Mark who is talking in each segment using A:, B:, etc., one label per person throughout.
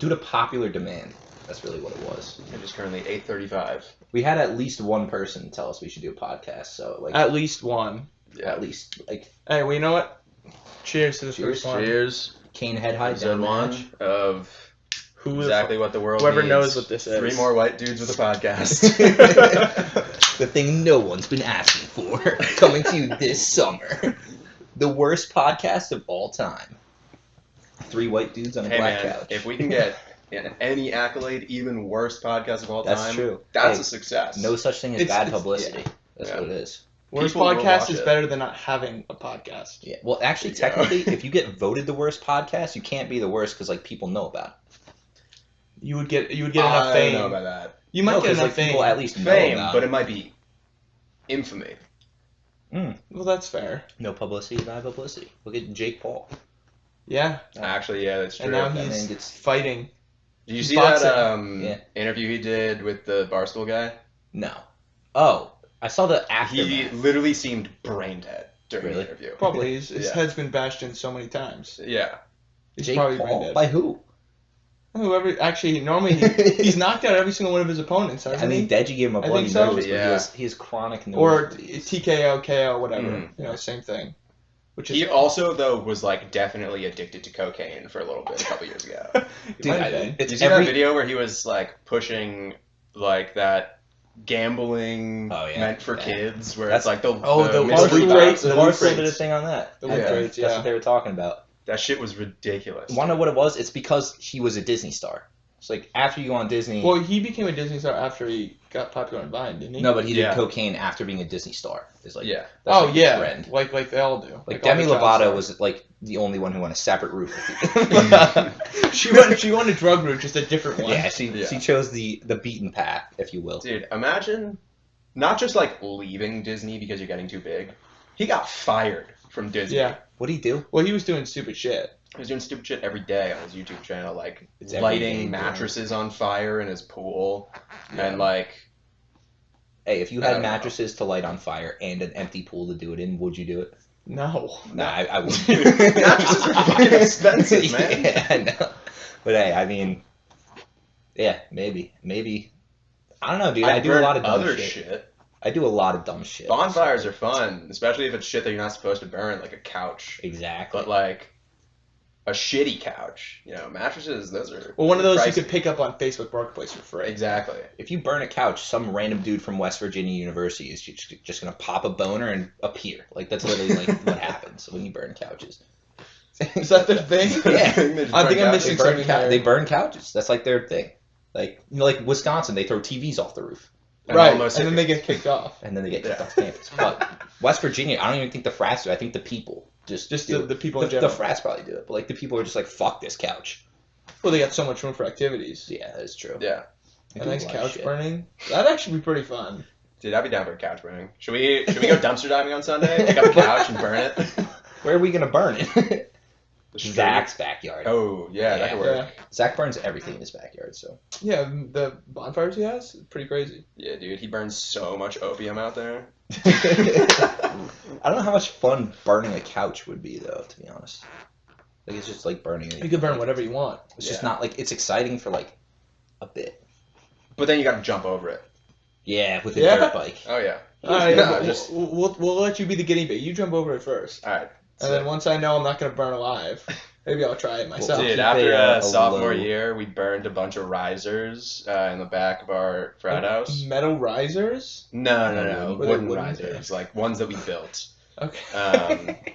A: due to popular demand. That's really what it was.
B: It is currently 8:35.
A: We had at least one person tell us we should do a podcast, so like
C: At least one.
B: Yeah.
A: at least like
C: Hey, well, you know what? Cheers to this
A: Cheers.
C: first one.
B: Cheers.
A: Cane head high
B: Episode
A: down
B: 1
A: match.
B: of
C: Who
B: exactly what the world
C: whoever
B: needs.
C: knows what this is.
B: 3 more white dudes with a podcast.
A: The thing no one's been asking for, coming to you this summer. The worst podcast of all time. 3 white dudes on a
B: Hey
A: black
B: man,
A: couch.
B: if we can get any accolade, even worst podcast of all time,
A: That's true.
B: That's
A: Hey,
B: a success.
A: No such thing as
C: It's-
A: bad
C: it's-
A: publicity.
C: yeah.
A: That's
B: Yeah.
A: what it is.
C: Worst
B: People will
C: podcast
B: watch
C: is
B: it.
C: better than not having a podcast.
A: Yeah. Well, actually,
B: There you go.
A: technically, if you get voted the worst podcast, you can't be the worst because like people know about it.
C: You would get enough
B: I
C: fame.
B: don't know about that.
C: You might
A: No,
C: get
A: 'cause,
C: enough
A: like,
C: fame.
A: people at least know
B: Fame,
A: about
B: but
A: it.
B: it might be infamy.
C: Well, that's fair.
A: No publicity, bad publicity. Look at Jake Paul.
C: Yeah,
B: Actually, yeah, that's true.
C: and now
A: That man
C: he's
A: gets-
C: fighting.
B: Did you see
C: boxing.
B: that
A: Yeah.
B: interview he did with the Barstool guy?
A: No. Oh, I saw the
B: He
A: aftermath.
B: literally seemed brain dead during
A: Really?
B: the interview.
C: Probably his
B: Yeah.
C: head's been bashed in so many times.
B: Yeah.
C: He's
A: Jake
C: probably brain
A: Paul?
C: dead.
A: By who?
C: Whoever actually normally he's knocked out every single one of his opponents, hasn't
A: I mean,
C: he?
A: Deji gave him a
C: I
A: bloody
C: think so.
A: nose, but
B: Yeah.
A: he has chronic nose
C: Or
A: disease.
C: TKO, KO, whatever.
B: Mm.
C: You know, same thing. Which is
B: He also, though, was like definitely addicted to cocaine for a little bit a couple years ago.
A: Dude,
C: might have been.
B: Did you
A: it's
B: see
A: every
B: that video where he was like pushing like that gambling
A: Oh, yeah.
B: meant for
A: Yeah.
B: kids, where
A: That's-
B: it's like the
C: the
B: mystery
C: Barstool
B: box
C: rates,
A: the
B: of-
C: the
A: Barstool
C: rates.
A: did a thing on that.
C: The
B: Yeah.
C: loot rates,
A: That's
C: yeah.
A: what they were talking about.
B: That shit was ridiculous.
A: Want to know what it was? It's because he was a Disney star. It's like after you go on Disney.
C: Well, he became a Disney star after he got popular on Vine, didn't he?
A: no, but he did
B: Yeah.
A: cocaine after being a Disney star. It's like
B: Yeah.
A: that's
C: Oh
A: like the
C: yeah,
A: trend.
C: like they all do.
A: Like
C: all
A: Demi
C: the child
A: Lovato
C: stars.
A: was like the only one who went a separate route.
C: she went a drug route, just a different one.
A: Yeah, she chose the beaten path, if you will.
B: Dude, imagine not just like leaving Disney because you're getting too big. He got fired from Disney.
C: Yeah.
A: What'd he do?
C: Well, he was doing stupid shit.
B: He was doing stupid shit every day on his YouTube channel, like
A: It's every day,
B: lighting
A: dude.
B: mattresses on fire in his pool,
C: Yeah.
B: and like
A: Hey, if you
B: I
A: had
B: don't know.
A: mattresses to light on fire and an empty pool to do it in, would you do it?
C: No.
A: Nah, I wouldn't.
B: Mattresses are fucking expensive, man.
A: Yeah, I know. But hey, I mean, yeah, maybe. I don't know, dude. I do a
B: burn
A: lot of dumb
B: other
A: shit. I do a lot of dumb shit.
B: Bonfires are fun, especially if it's shit that you're not supposed to burn, like a couch.
A: Exactly.
B: But like a shitty couch, you know, mattresses, those are
C: Well, one of those
B: pricey.
C: you could pick up on Facebook Marketplace for free.
B: Exactly.
A: If you burn a couch, some random dude from West Virginia University is just gonna pop a boner and appear. Like that's literally like what happens when you burn couches.
C: Is that their thing?
A: Yeah.
C: I think I'm
A: They
C: missing
A: burn,
C: something here.
A: they burn couches. That's like their thing. Like like Wisconsin, they throw TVs off the roof
B: And
C: Right,
B: almost
C: and then they get kicked off.
A: and then they get kicked
B: Yeah.
A: off campus. But West Virginia, I don't even think the frats do. I think the people just
C: Just
A: do
C: the
A: it.
C: people
A: The,
C: in general.
A: the frats probably do it, but like the people are just like fuck this couch.
C: Well, they got so much room for activities.
A: Yeah, that is true.
B: Yeah.
A: They
C: A
A: do
C: nice
A: lot of
C: couch
A: shit.
C: burning. That'd actually be pretty fun.
B: Dude, I'd be down for a couch burning. Should we go dumpster diving on Sunday? Pick up a couch and burn it?
A: Where are we gonna burn it?
B: The street?
A: Zach's backyard.
B: Oh, yeah, that could work.
C: Yeah.
A: Zach burns everything in his backyard, so.
C: Yeah, the bonfires he has, pretty crazy.
B: Yeah, dude, he burns so much opium out there.
A: I don't know how much fun burning a couch would be, though, to be honest. Like, it's just like burning.
C: You can burn whatever you want.
A: It's just
B: Yeah.
A: not like, it's exciting for like a bit.
B: But then you gotta jump over it.
A: Yeah, with a
C: Yeah?
A: dirt bike.
B: Oh, yeah.
C: All right,
B: No,
C: we'll,
B: just-
C: we'll let you be the guinea pig. You jump over it first,
B: Alright.
C: and then once I know I'm not gonna burn alive, maybe I'll try it myself.
B: Dude,
A: keep
B: after
A: a
B: sophomore
A: low-
B: year, we burned a bunch of risers in the back of our frat house.
C: Metal risers.
B: No.
C: Were they
B: Wooden
C: wooden?
B: risers, like ones that we built.
C: Okay.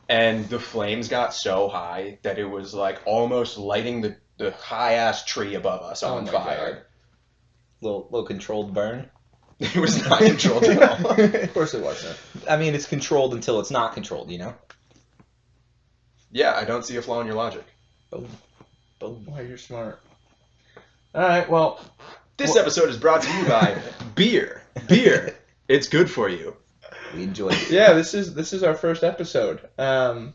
B: And the flames got so high that it was like almost lighting the high-ass tree above us
C: Oh
B: on
C: my
B: fire.
A: Little controlled burn.
B: It was not controlled at all.
C: Of course it wasn't.
A: I mean, it's controlled until it's not controlled, you know?
B: Yeah, I don't see a flaw in your logic.
A: Boom.
C: Boy, you're smart. All right. Well,
B: This episode is brought to you by beer. Beer. It's good for you.
A: We enjoyed it.
C: yeah, this is our first episode. We're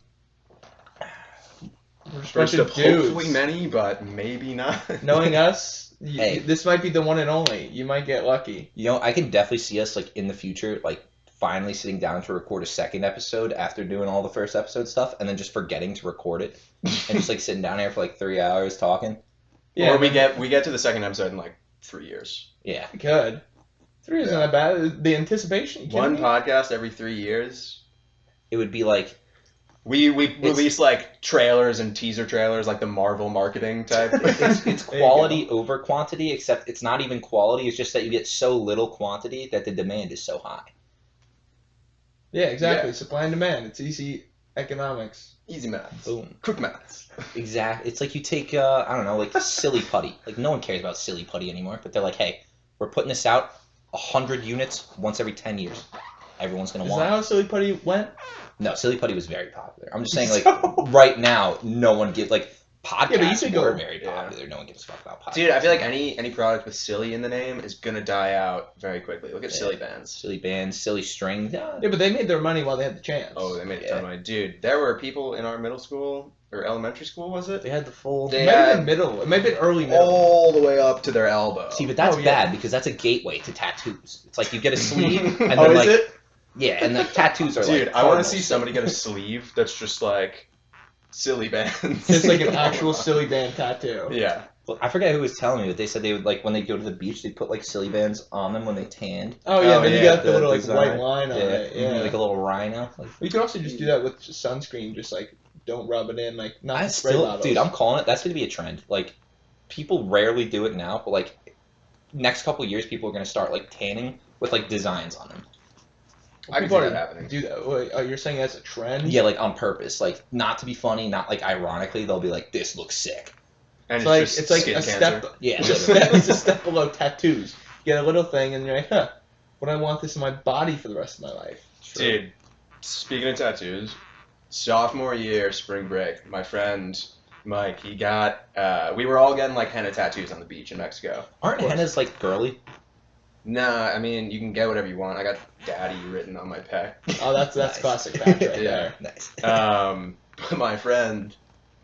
C: just a bunch
B: First of
C: of dudes.
B: hopefully many, but maybe not.
C: Knowing us,
A: Hey.
C: this might be the one and only. You might get lucky.
A: You know, I can definitely see us, like, in the future, like, finally sitting down to record a second episode after doing all the first episode stuff, and then just forgetting to record it, and just, like, sitting down here for, like, 3 hours talking.
C: Yeah,
B: or we get to the second episode in like 3 years.
A: Yeah.
C: good. 3 isn't that bad. The anticipation. You
B: One
C: kidding me?
B: podcast every 3 years.
A: It would be like
B: We release like trailers and teaser trailers, like the Marvel marketing type.
A: it's
C: There you
A: quality over quantity, except it's not even quality. It's just that you get so little quantity that the demand is so high.
C: Yeah, exactly.
B: Yeah.
C: Supply and demand. It's easy economics.
B: Easy maths.
A: Boom.
B: Quick maths.
A: Exactly. It's like you take I don't know, like silly putty. Like no one cares about silly putty anymore, but they're like, hey, we're putting this out 100 units once every 10 years. Everyone's gonna
C: Is
A: want
C: that
A: it.
C: how Silly Putty went?
A: No, silly putty was very popular. I'm just saying, like
C: So-
A: right now, no one gives like
C: but you
A: podcasts
C: could
A: were
C: go-
A: very
B: Yeah.
A: popular. No one gives a fuck about podcasts.
B: Dude, I feel like any product with silly in the name is gonna die out very quickly. Look at
A: Yeah.
B: silly bands.
A: silly bands, silly strings.
C: Yeah, but they made their money while they had the chance.
B: Oh, they made a
A: Yeah.
B: ton of money. Dude, there were people in our middle school or elementary school, was it?
A: They had the full.
B: They
C: It might have
B: had
C: been middle. It might have been early middle.
B: all the way up to their elbow.
A: See, but that's
C: Oh, yeah.
A: bad because that's a gateway to tattoos. It's like you get a sleeve, and
C: Oh,
A: then
C: is
A: like
C: it?
A: yeah, and like tattoos are like.
B: Dude, I want to see
A: cardinals.
B: somebody get a sleeve that's just like silly bands.
C: It's like an actual Silly Band tattoo.
B: Yeah.
A: Well, I forget who was telling me, but they said they would like when they go to the beach, they put like silly bands on them when they tanned.
C: Oh yeah,
B: Oh,
C: then you
B: yeah,
C: got the little like
A: design.
C: white line on
A: Yeah,
C: it. Yeah.
A: like a little rhino. Like,
C: You could also just do that with just sunscreen. Just like don't rub it in, like not
A: I
C: the spray
A: still,
C: bottles.
A: dude, I'm calling it. That's gonna be a trend. Like, people rarely do it now, but like, next couple years, people are gonna start like tanning with like designs on them.
B: I can
C: People
B: see that
C: already
B: happening.
C: Do that. Wait, oh, you're saying that's a trend?
A: Yeah, like on purpose, like not to be funny, not like ironically. They'll be like, "This looks sick."
B: And
C: It's like
B: skin
C: a
B: cancer.
C: step.
A: Yeah,
C: It's a
A: literally.
C: step. It's a step below tattoos. You get a little thing, and you're like, huh. But I want this in my body for the rest of my life.
B: Dude, speaking of tattoos, sophomore year, spring break, my friend Mike, he got, we were all getting like henna tattoos on the beach in Mexico.
A: Aren't
C: course.
A: hennas like girly?
B: Nah, I mean, you can get whatever you want. I got daddy written on my pec.
C: Oh, that's
A: Nice.
C: classic Patch right
B: Yeah.
C: there.
A: Nice.
B: But my friend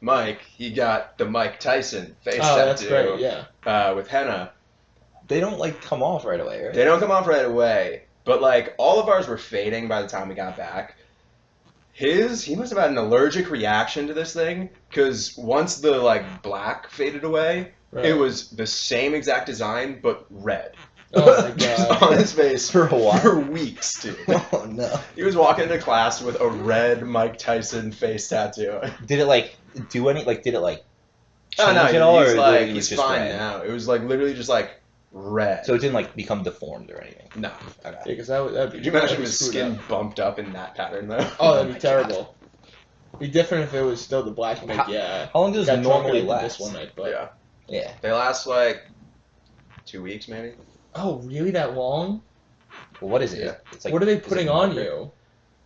B: Mike, he got the Mike Tyson face
C: Oh,
B: tattoo
C: that's great. Yeah.
B: with henna.
A: They don't like come off right away, right?
B: They don't come off right away, but like all of ours were fading by the time we got back. He must have had an allergic reaction to this thing, because once the like black faded away,
C: Right.
B: it was the same exact design but red.
C: Oh my
B: Just
C: god.
B: on his face
A: For a while?
B: for weeks, dude.
A: Oh no.
B: He was walking into class with a red Mike Tyson face tattoo.
A: Did it like do any like? Did it like
B: Oh
A: change
B: no,
A: at all,
B: he's
A: or
B: like
A: it was
B: he's
A: just
B: fine
A: red?
B: now. It was like literally just like red.
A: So it didn't like become deformed or anything.
B: no.
A: Okay.
C: Yeah, because that'd be.
B: Could you imagine
C: that'd be
B: his
C: screwed
B: skin
C: up.
B: bumped up in that pattern though?
C: Oh, that'd
A: Oh
C: be
A: my
C: terrible. Be different if it was still the black and like, yeah.
A: How long does
C: Got
A: it
C: drunk
A: normally
C: and I did
A: last?
C: this one night, but
B: Yeah.
A: Yeah.
B: They last like 2 weeks maybe.
C: oh, really that long?
A: Well, what is it?
B: Yeah.
A: It's like,
C: What are they
A: is it
C: putting on
A: marker?
C: you?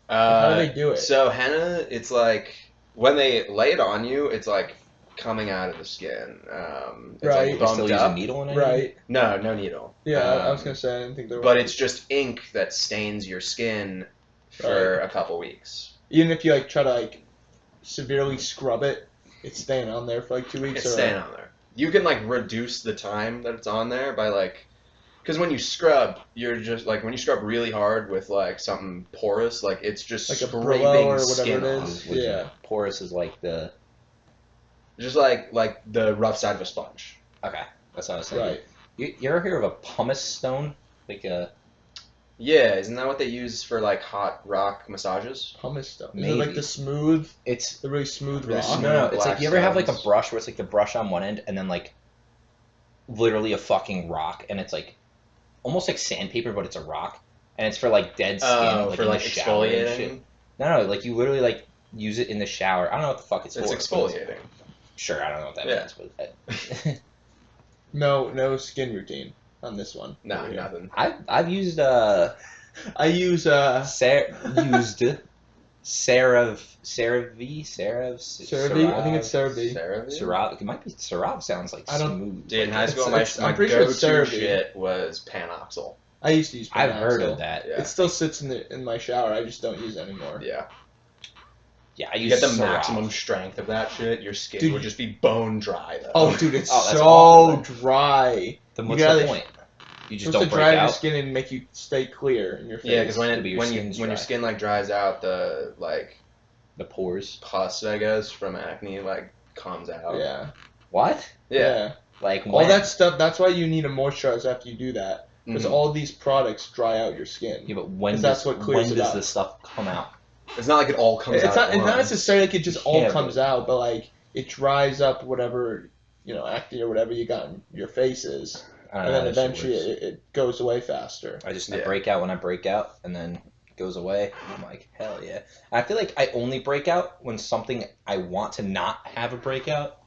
C: How do they do it?
B: So henna, it's like when they lay it on you, it's like coming out of the skin. It's
C: Right.
B: like
A: They still
B: bumped
A: use a
B: up.
A: needle in anything?
C: Right.
B: No, no needle.
C: Yeah, I was
B: Um,
C: gonna say I didn't think there was.
B: But it's just ink that stains your skin for a couple weeks.
C: Even if you like try to like severely scrub it, it's staying on there for like 2 weeks.
B: It's
C: or
B: staying on there. You can like reduce the time that it's on there by like, because when you scrub, you're just like when you scrub really hard with like something porous, like it's just
C: like a
B: scraping
C: Brillo or whatever
B: skin
C: it
B: off.
C: is.
A: Which
C: Yeah.
A: Porous is like the.
B: Just like the rough side of a sponge.
A: Okay, that's what I was thinking.
C: Right.
A: You ever hear of a pumice stone? Like a
B: Yeah, isn't that what they use for like hot rock massages?
C: Pumice stuff. Is it
A: Maybe.
C: like the smooth,
A: it's
C: the really smooth
B: Really
C: rock?
B: smooth.
A: no, it's like
B: black
A: you ever have like a
B: stones.
A: brush where it's like the brush on one end and then like literally a fucking rock and it's like almost like sandpaper but it's a rock and it's for like dead skin like
B: for
A: in
B: like
A: the shower and shit.
B: exfoliating.
A: No, like you literally like use it in the shower. I don't know what the fuck it's
B: It's
A: for.
B: exfoliating.
A: Sure, I don't know what that
B: Yeah.
A: means, but
C: No skin routine on this one.
B: No,
C: Yeah.
B: nothing.
A: I've used
C: I use
A: CeraVe,
C: CeraVe. I think it's CeraVe.
B: CeraVe?
A: CeraVe. It might be CeraVe. Sounds like
C: I don't-
A: smooth.
B: Dude, in high school,
C: It's-
B: my
C: I'm pretty sure it's
B: go-to
C: CeraVe.
B: shit was Panoxyl.
C: I used to use.
A: I've heard
C: Panoxyl.
A: of that.
B: Yeah.
C: It still sits in my shower. I just don't use it anymore.
B: Yeah.
A: Yeah, I
B: You
A: use
B: get the
A: CeraVe.
B: maximum strength of that shit, your skin
C: Dude,
B: would just be bone dry though.
C: Oh, dude, it's
A: Oh, that's
C: so
A: awful.
C: dry.
A: Then
C: You
A: what's
C: gotta-
A: the point? You
C: It's
A: just
C: supposed
A: don't
C: to
A: break
C: dry your
A: out.
C: skin and make you stay clear in your face.
B: Yeah, because
A: It'll be your
B: when
A: skin's
B: your
A: dry.
B: skin like dries out, the like
A: The pores.
B: pus, I guess, from acne like comes out.
C: Yeah.
A: What?
B: Yeah.
A: Like
C: All
A: when?
C: that stuff. That's why you need a moisturizer after you do that, because
B: Mhm.
C: all these products dry out your skin.
A: Yeah, but when
C: 'Cause
A: does
C: that's what clears
A: when
C: it
A: does
C: up.
A: this stuff come out?
B: It's not like it all comes out
C: It's
B: at
C: not
B: once.
C: necessarily like it just all
A: Yeah,
C: comes out, but like it dries up whatever acne or whatever you got in your face is,
A: I don't
C: and
A: know
C: then
A: how that shit
C: eventually
A: works.
C: it goes away faster.
A: I
B: Yeah.
A: break out when I break out, and then it goes away. I'm like, hell yeah. I feel like I only break out when something I want to not have a breakout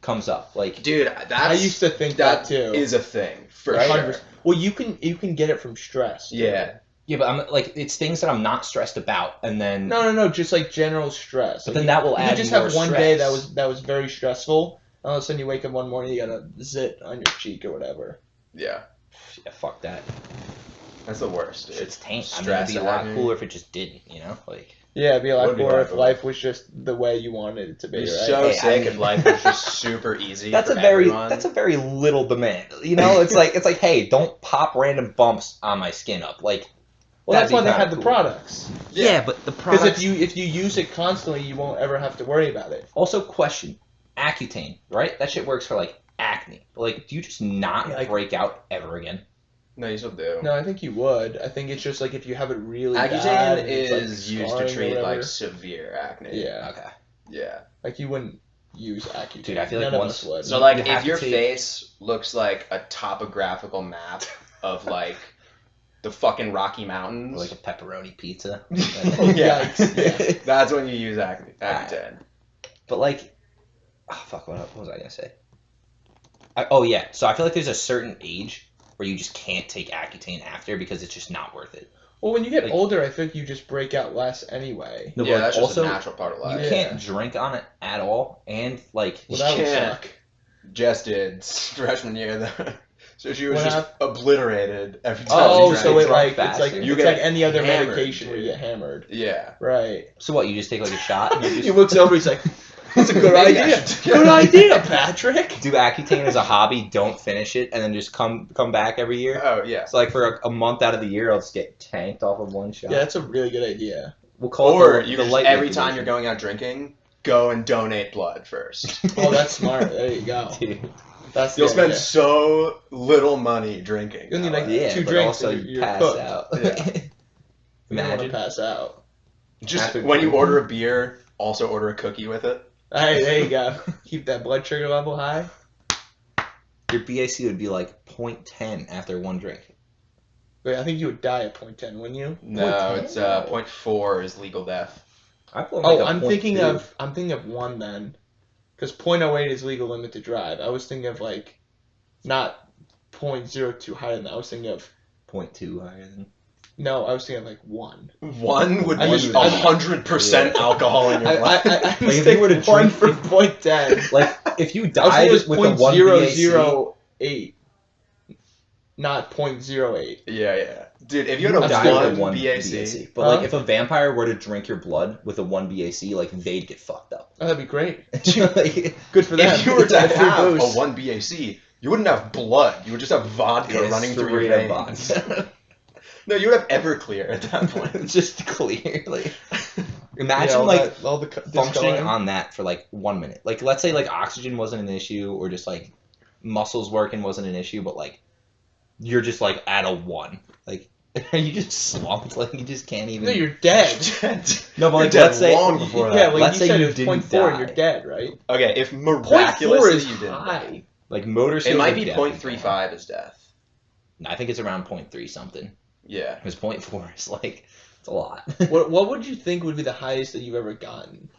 A: comes up. Like,
B: Dude, that's,
C: I used to think that too.
B: is a thing for
A: Right?
B: sure.
C: Well, you can get it from stress. too.
B: Yeah.
A: yeah, but I'm like, it's things that I'm not stressed about, and then
C: No, just like general stress.
A: But
C: Like,
A: then that will
C: you
A: add
C: could just
A: more
C: have one day
A: stress.
C: that was very stressful. And all of a sudden you wake up one morning, you got a zit on your cheek or whatever.
B: Yeah.
A: yeah, fuck that.
B: That's the worst. Dude.
A: Shit's taint. I mean,
B: Stress
A: it'd be a lot
B: acne.
A: cooler if it just didn't, Like,
C: Yeah, it'd be a lot
B: Would be
C: cooler
B: a
C: if
B: lot
C: life was just the way you wanted it to be,
B: It'd be
C: right?
B: so
A: Hey, I
B: sick if
A: mean-
B: life was just super easy
A: that's
B: for
A: a very
B: everyone.
A: that's a very little demand. It's like hey, don't pop random bumps on my skin up. Like,
C: Well, that's
A: that'd
C: why
A: be
C: they
A: kinda
C: had the
A: cool.
C: products.
A: Yeah, but the
C: Because
A: products.
C: if you use it constantly, you won't ever have to worry about it.
A: Also, question: Accutane, right? That shit works for like acne. But, like, do you just not
C: Yeah, like-
A: break out ever again?
B: No, you still do.
C: No, I think you would. I think it's just like if you have it really
B: Accutane
C: bad. and it's, like,
B: is used to
C: scarring or
B: treat
C: whatever.
B: like severe acne.
C: Yeah,
A: Okay.
B: Yeah.
C: like you wouldn't use Accutane.
A: Dude, I feel like
C: None
A: once-
C: of us would.
B: So like
A: You
B: if
A: have
B: your
A: to take-
B: face looks like a topographical map of like the fucking Rocky Mountains,
A: Or like a pepperoni pizza.
B: yeah.
C: Yikes, yeah.
B: That's when you use Accutane.
A: But like, oh fuck, what was I gonna say? Oh yeah, so I feel like there's a certain age where you just can't take Accutane after because it's just not worth it.
C: Well, when you get
A: Like-
C: older, I think you just break out less anyway.
A: No, but,
B: Yeah,
A: like,
B: that's just
A: also,
B: a natural part of
A: You
B: life.
C: Yeah.
A: can't drink on it at all, and like,
C: Well, that would
B: can't.
C: suck.
B: Jess did freshman year though. So she was
C: What
B: just obliterated every time
C: Oh,
B: she
A: you
C: so
B: drank.
C: it like
A: drunk
C: it's like
A: faster.
B: You
C: it's
B: get
C: like any other
B: hammered,
C: medication where you
B: dude.
C: get hammered.
B: Yeah.
C: Right.
A: so what? You just take like a shot and you
C: He
A: just
C: looks over. He's like, "That's a good
B: Maybe I
C: idea.
B: should-
C: Good idea, Patrick."
A: do Accutane as a hobby, don't finish it, and then just come back every year.
B: Oh yeah.
A: So like for a month out of the year, I'll just get tanked off of one shot.
C: Yeah, that's a really good idea.
A: We'll call
B: Or
A: it
B: you
A: the
B: just,
A: lightweight
B: every time
A: version.
B: you're going out drinking, go and donate blood first.
C: Oh, that's smart. There you go.
A: Dude.
C: That's
B: You'll
C: the
B: spend
C: idea.
B: so little money drinking.
C: You'll need,
B: that
C: like,
B: way.
A: Yeah,
C: two
A: but
C: drinks
A: also
C: and
A: you
C: you're
A: pass
C: cooked.
A: out.
B: Yeah.
C: You don't want
A: Imagine.
C: to pass out.
B: Just
A: after
B: when you
A: drinking.
B: order a beer, also order a cookie with it.
C: Hey, there you go. Keep that blood sugar level high.
A: Your BAC would be like 0.10 after one drink.
C: Wait, I think you would die at 0.10, wouldn't you?
B: No,
A: 0.10?
B: it's 0.4 is legal death.
A: I feel
C: Oh,
A: like a
C: I'm thinking
A: 0.2.
C: of 1 then, because 0.08 is legal limit to drive. I was thinking of like not 0.02 higher than that. I was thinking of
A: 0.2 higher than.
C: no. I was thinking of like 1.
B: One would
C: I
B: be
C: just-
B: 100% alcohol in your
C: I
B: blood.
C: was
A: if you
C: thinking
A: were to
C: 1
A: drink-
C: for 0.10.
A: Like if you
C: I was
A: died
C: thinking it
A: with
C: was
A: a 1 BAC,
C: 0.008, not 0.08.
B: Yeah. Dude, if you
A: you
B: had
A: would
B: a
A: die with a
B: 1
A: 1
B: BAC,
A: But
C: Huh?
A: like if a vampire were to drink your blood with a 1 BAC, like they'd get fucked up.
C: Oh, that'd be great.
A: Like,
C: Good for them.
B: if you were to
C: It's a free
B: have a
C: boost.
B: 1 BAC, you wouldn't have blood. You would just have vodka
A: yeah,
B: running through
A: straight
B: your
A: up
B: veins.
A: box.
B: No, you would have Everclear at that point.
A: It's just clear. Like imagine
C: Yeah, all
A: like
C: that, all the
A: functioning
C: discoloring.
A: on that for like 1 minute. Like let's say like oxygen wasn't an issue or just like muscles working wasn't an issue, but like you're just like at a 1. Like you just slumped. Like you just can't even.
C: No, you're dead.
A: No, but
B: You're
A: like
B: dead
A: let's say
B: long before that.
C: Yeah, like
A: let's
C: you
A: say
C: said,
A: you
C: it was
A: didn't
C: 0.4 and
A: die.
C: you're dead, right?
B: Okay, if
C: 0.4
B: miraculously
C: is
B: you didn't die.
C: high.
A: like motor
B: It
A: skills
B: might
A: would
B: be
A: definitely
B: 0.35 is death.
A: No, I think it's around 0.3 something.
B: Yeah.
A: Because 0.4 is like it's a lot.
C: What would you think would be the highest that you've ever gotten?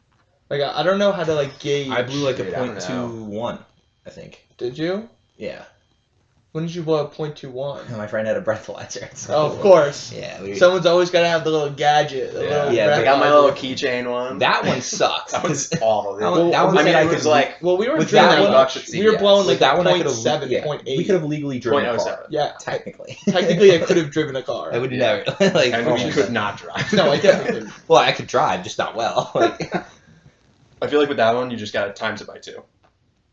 C: Like I don't know how to like gauge.
A: I blew like a
B: Dude, I don't
A: 0.21, I think.
C: Did you?
A: Yeah.
C: When did you blow a 0.21?
A: My friend had a breathalyzer. So
C: Oh, of course.
A: Yeah. We,
C: Someone's always got to have the little gadget. The
B: Yeah,
C: little
A: Yeah,
B: I got my
C: breathalyzer.
B: little keychain one.
A: that one sucks.
B: That was
A: 'cause
B: awful. Dude.
A: that one, that
C: Well,
A: one
B: I mean,
A: said
B: it
A: I
B: was
A: could
B: like
C: Well, we were
A: with
C: drinking
A: that one-
B: $15 at
C: we were
B: CVS.
C: blowing like
A: with that
C: a
A: one I could
C: 0.7,
A: have yeah,
C: 0.8.
A: we could have legally driven a car.
B: 0.07.
C: Yeah,
A: Technically.
C: technically I could have driven a car.
A: I would
B: Yeah.
A: never like
B: And
A: oh
B: we
A: my
B: could
A: God.
B: not drive.
C: No, I definitely couldn't.
A: Well, I could drive, just not well. Like
B: I feel like with that one, you just gotta times it by 2.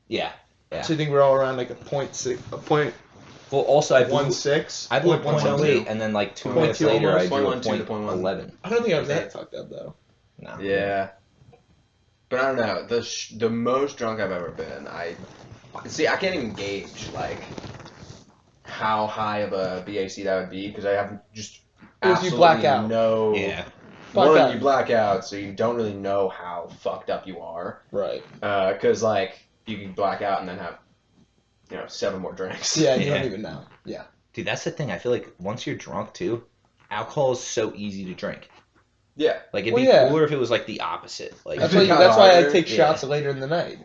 A: yeah. Yeah.
C: So you think we're all around like a 0.6, a
A: Well, also I blew
C: 0.16?
A: I blew a
C: 0.12.
A: 0.08 and then like 2
C: 0.2
A: minutes later I drew a
B: almost. 0.12 to 0.1.
A: 0.11.
C: I don't think I was that fucked up though.
A: No.
B: Yeah. But I don't know. The most drunk I've ever been, I See, I can't even gauge like how high of a BAC that would be because I have just
C: Because you
B: absolutely
C: black out.
B: no.
A: Yeah.
B: You black out, so you don't really know how fucked up you are.
C: Right.
B: Because like you can black out and then have 7 more drinks.
C: Yeah, you
A: Yeah.
C: don't even know. Yeah.
A: Dude, that's the thing. I feel like once you're drunk too, alcohol is so easy to drink.
B: Yeah.
A: Like it'd
C: Well,
A: be
C: yeah.
A: cooler if it was like the opposite. Like
C: That's
B: If
C: why.
B: it got
C: That's why I
B: harder,
C: take
A: yeah.
C: shots later in the night,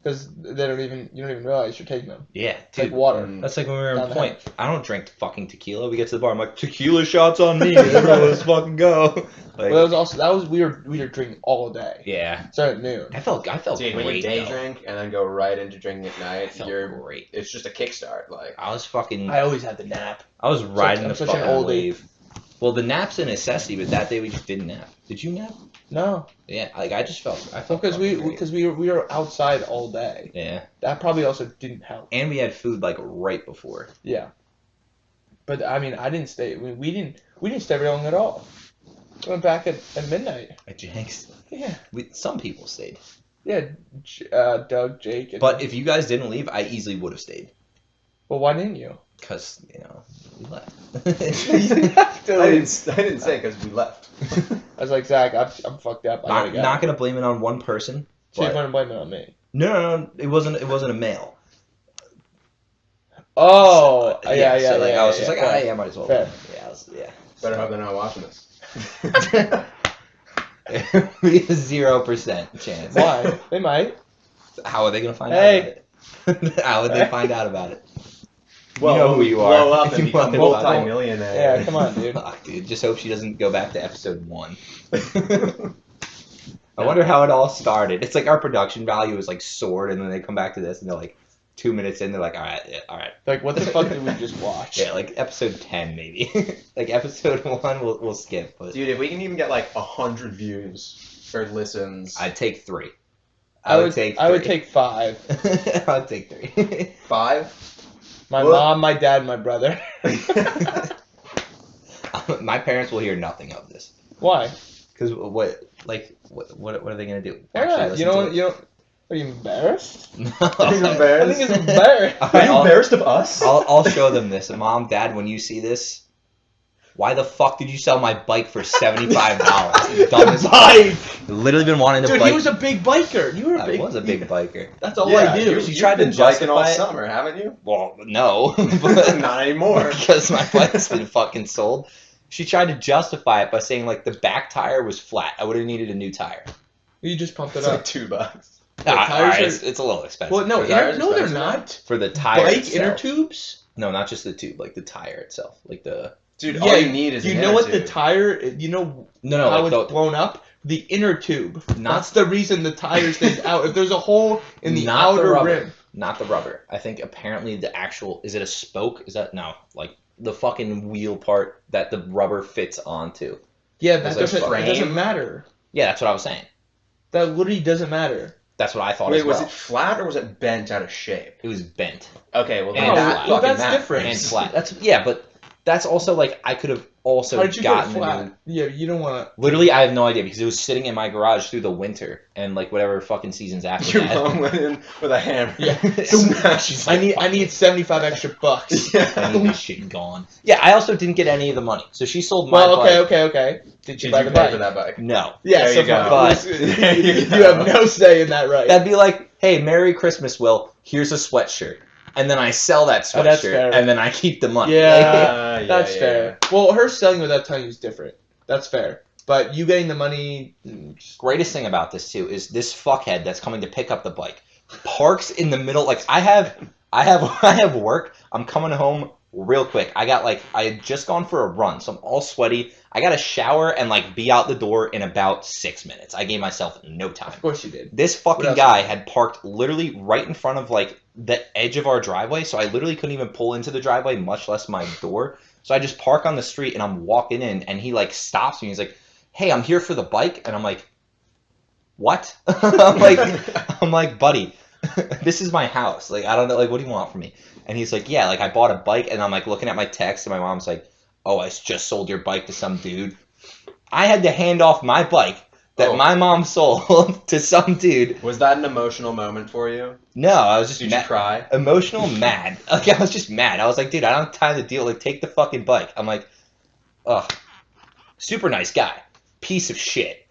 C: because you don't even realize you're taking them.
A: yeah,
C: It's like
A: dude.
C: water.
A: That's like when we were in
C: Down the
A: Point. I don't drink fucking tequila. We get to the bar. I'm like, tequila shots on me. Everyone, let's fucking go. Like,
C: Well, that was we were drinking all day.
A: yeah.
C: Started at noon.
A: I felt
B: Dude, when you
A: great
B: day
A: though.
B: drink and then go right into drinking at
A: I
B: night,
A: felt great.
B: it's just a kickstart. Like
A: I was fucking.
C: I always had the nap.
A: I was riding
C: I'm
A: the
C: such an
A: fucking
C: oldie.
A: wave. Well, the nap's a necessity, but that day we just didn't nap. Did you nap?
C: No,
A: Yeah, like I felt
C: because
A: fucking great.
C: we were outside all day.
A: Yeah,
C: That probably also didn't help.
A: and we had food like right before.
C: Yeah. But I mean, I didn't stay. We didn't stay very long at all. We went back at midnight.
A: At Jenks,
C: Yeah.
A: some people stayed,
C: Yeah. Doug, Jake. And,
A: but if you guys didn't leave, I easily would have stayed.
C: well, why didn't you?
A: Cause we left.
C: You didn't have to
B: I
C: leave.
B: didn't say because we left.
C: I was like, Zach, I'm fucked up. I gotta go.
A: Not gonna blame it on one person.
C: So you
A: but-
C: want to blame it on me?
A: No, it wasn't a male.
C: Oh, yeah.
A: So like I was just like,
C: fair.
A: I might as well.
C: Fair.
A: Yeah.
B: Better hope they're not watching this.
A: 0% chance.
C: Why? They might.
A: How are they gonna find
C: Hey.
A: out about it? How would they find out about it?
B: Well,
A: You know who
B: when we
A: you
B: blow
A: are.
B: up
A: If
B: and
A: you
B: become
A: want to-
B: multi-millionaire.
C: Yeah, come on, dude.
A: Fuck, dude. Just hope she doesn't go back to episode 1. I wonder how it all started. It's like our production value is like soared, and then they come back to this, and they're like 2 minutes in, they're like, all right.
C: Like, what the fuck did we just watch?
A: Yeah, like episode 10 maybe. Like episode 1 we'll skip, but
B: Dude, if we can even get like 100 views or listens,
A: I'd take 3.
C: I would
A: take 3.
C: I would take 5.
A: I'd take 3.
B: 5.
C: My
B: What?
C: mom, my dad, and my brother.
A: My parents will hear nothing of this.
C: Why?
A: Because what are they gonna do?
C: Why not?
A: listen
C: You
A: to
C: don't.
A: it?
C: You don't. Are you embarrassed?
A: No.
B: Are you
C: I
B: embarrassed?
C: think it's embarrassing.
A: All
B: Are
A: right,
B: you embarrassed of us?
A: I'll show them this. Mom, Dad, when you see this, why the fuck did you sell my bike for $75? Dumbest
C: Bike.
A: Literally been wanting to
C: Dude,
A: bike.
C: he was a big biker. You were a
A: I
C: big.
A: was a big biker.
C: That's all
B: yeah,
C: I do.
A: She
B: You've
A: tried to
B: been biking all
A: justify it.
B: summer, haven't you?
A: Well, no, but
B: Not anymore.
A: because my bike's been fucking sold. She tried to justify it by saying like the back tire was flat. I would have needed a new tire.
C: You just pumped it
B: It's like
C: up.
B: $2.
C: The
A: All
C: tires
A: right,
C: are-
A: it's a little expensive.
C: Well, no,
B: The tires
C: no, they're
B: expensive now?
C: not.
A: For the tire
C: Bike
A: itself.
C: inner tubes.
A: No, not just the tube, like the tire itself, like the.
B: Dude,
C: Yeah,
B: all you need is
C: You
B: an
C: know
B: inner
C: what the
B: tube.
C: tire? You know
A: No,
C: how
A: like
C: it's
A: the,
C: blown up? The inner tube.
A: Not-
C: That's the reason the tire stays out. If there's a hole in the
A: Not the
C: outer
A: rubber.
C: rim.
A: not the rubber. I think apparently the actual is it a spoke? Is that no? Like the fucking wheel part that the rubber fits onto.
C: Yeah,
A: It's
C: that
A: like
C: doesn't. It
B: frame.
C: doesn't matter.
A: Yeah, that's what I was saying.
C: That literally doesn't matter.
A: That's what I thought
B: Wait,
A: as well.
B: was it flat or was it bent out of shape?
A: It was bent
B: Okay, well, then
A: And
B: that
A: flat.
C: well,
B: fucking
C: that's
B: matters.
C: different.
A: and flat. That's yeah, but that's also like I could have also
C: How did you get
A: gotten
C: it
A: a
C: flat?
A: new.
C: Yeah, you don't want to.
A: Literally, I have no idea because it was sitting in my garage through the winter and like whatever fucking seasons after
B: Your
A: that.
B: mom went in with a hammer.
C: Yeah.
B: Smash.
A: She's
C: I
A: like,
C: need 75 extra bucks.
A: I
B: Yeah.
A: need this shit gone. Yeah, I also didn't get any of the money, so she sold my
C: Well,
A: bike.
C: okay. Did you
B: Did
C: buy
B: you
C: the
B: pay
C: bike?
B: for that bike?
A: No,
C: Yeah,
B: There
C: so
B: you go.
A: But-
C: you have no say in that, right?
A: that'd be like, hey, Merry Christmas, Will. Here's a sweatshirt, and then I sell that
C: Oh, that's
A: sweatshirt,
C: fair.
A: and then I keep the money.
C: Yeah.
B: Yeah,
C: That's
B: yeah,
C: fair. Well, her selling without telling you is different. That's fair. But you getting the money.
A: Greatest thing about this too is this fuckhead that's coming to pick up the bike parks in the middle. Like I have work. I'm coming home real quick. I had just gone for a run, so I'm all sweaty. I got to shower and like be out the door in about 6 minutes. I gave myself no time.
C: Of course you did.
A: This
C: What
A: fucking
C: else?
A: guy had parked literally right in front of like the edge of our driveway, so I literally couldn't even pull into the driveway, much less my door. So I just park on the street and I'm walking in, and he like stops me. He's like, "Hey, I'm here for the bike," and I'm like, "What?" I'm like, buddy, this is my house. Like, I don't know. Like, what do you want from me? And he's like, yeah, like I bought a bike, and I'm like looking at my text, and my mom's like, oh, I just sold your bike to some dude. I had to hand off my bike that
B: Oh.
A: my mom sold to some dude.
B: Was that an emotional moment for you?
A: No, I was just
B: Did you cry?
A: emotional, mad. Like I was just mad. I was like, dude, I don't have time to deal. Like, take the fucking bike. I'm like, ugh, super nice guy, piece of shit.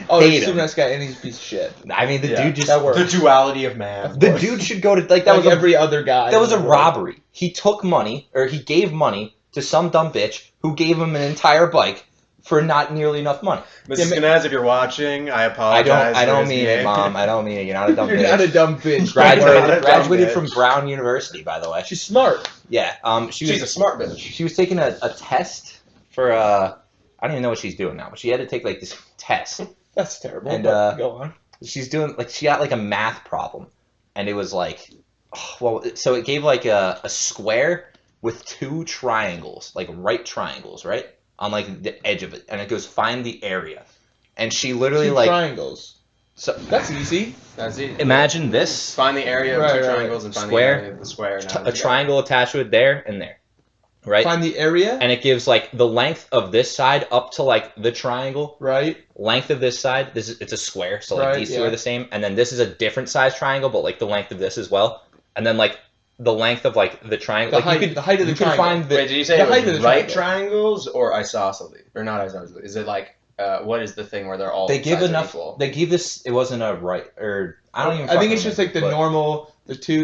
C: Oh,
A: Hate
C: he's a
A: him.
C: super nice guy, and he's a piece of shit.
A: I mean, the
B: Yeah,
A: dude just
C: that works.
B: The duality of man.
A: the dude should go to like that
C: Like
A: was a
C: every other guy.
A: that was a
C: in the world.
A: robbery. He took money or he gave money to some dumb bitch who gave him an entire bike for not nearly enough money.
B: Mrs. Ganez, if you're watching, I
A: I
B: apologize.
A: don't
B: for his
A: mean it,
B: name.
A: Mom. I don't mean it. You're not a dumb
C: You're
A: bitch.
C: not a dumb bitch.
A: Graduated,
B: Not a dumb
A: graduated
B: bitch.
A: from Brown University, by the way.
C: She's smart.
A: Yeah. She
B: She's a
A: was
B: smart bitch.
A: she was taking a test for I don't even know what she's doing now, but she had to take like this test.
C: That's terrible.
A: And,
C: but go on.
A: She's doing like she got like a math problem, and it was like, so it gave like a square with two triangles, like right triangles, right on like the edge of it, and it goes find the area, and she literally
C: Two
A: like
C: triangles.
A: so
C: That's easy.
B: That's it.
A: imagine this
B: Find the area of
C: Right,
B: two
C: right.
B: triangles and find
A: Square.
B: the area of the square. Now
A: a triangle attached to it there and there, right?
C: Find the area.
A: And it gives like the length of this side up to like the triangle,
C: Right.
A: length of this side. It's a square, so like
C: Right,
A: these two
C: yeah.
A: are the same, and then this is a different size triangle, but like the length of this as well, and then like the length of like the triangle.
C: The
A: Like
C: height. The height of the
A: you can
C: triangle.
A: find the
B: Wait, did you say
C: the
B: it
C: height
B: was
C: of the
B: right
C: triangle.
B: triangles or isosceles? Or not isosceles? Is it like, what is the thing where they're all
A: they give
B: sides are
A: enough.
B: equal?
A: They give this. It wasn't a right or I don't even.
C: I think
A: fucking
C: it's just like the
A: remember, but
C: normal.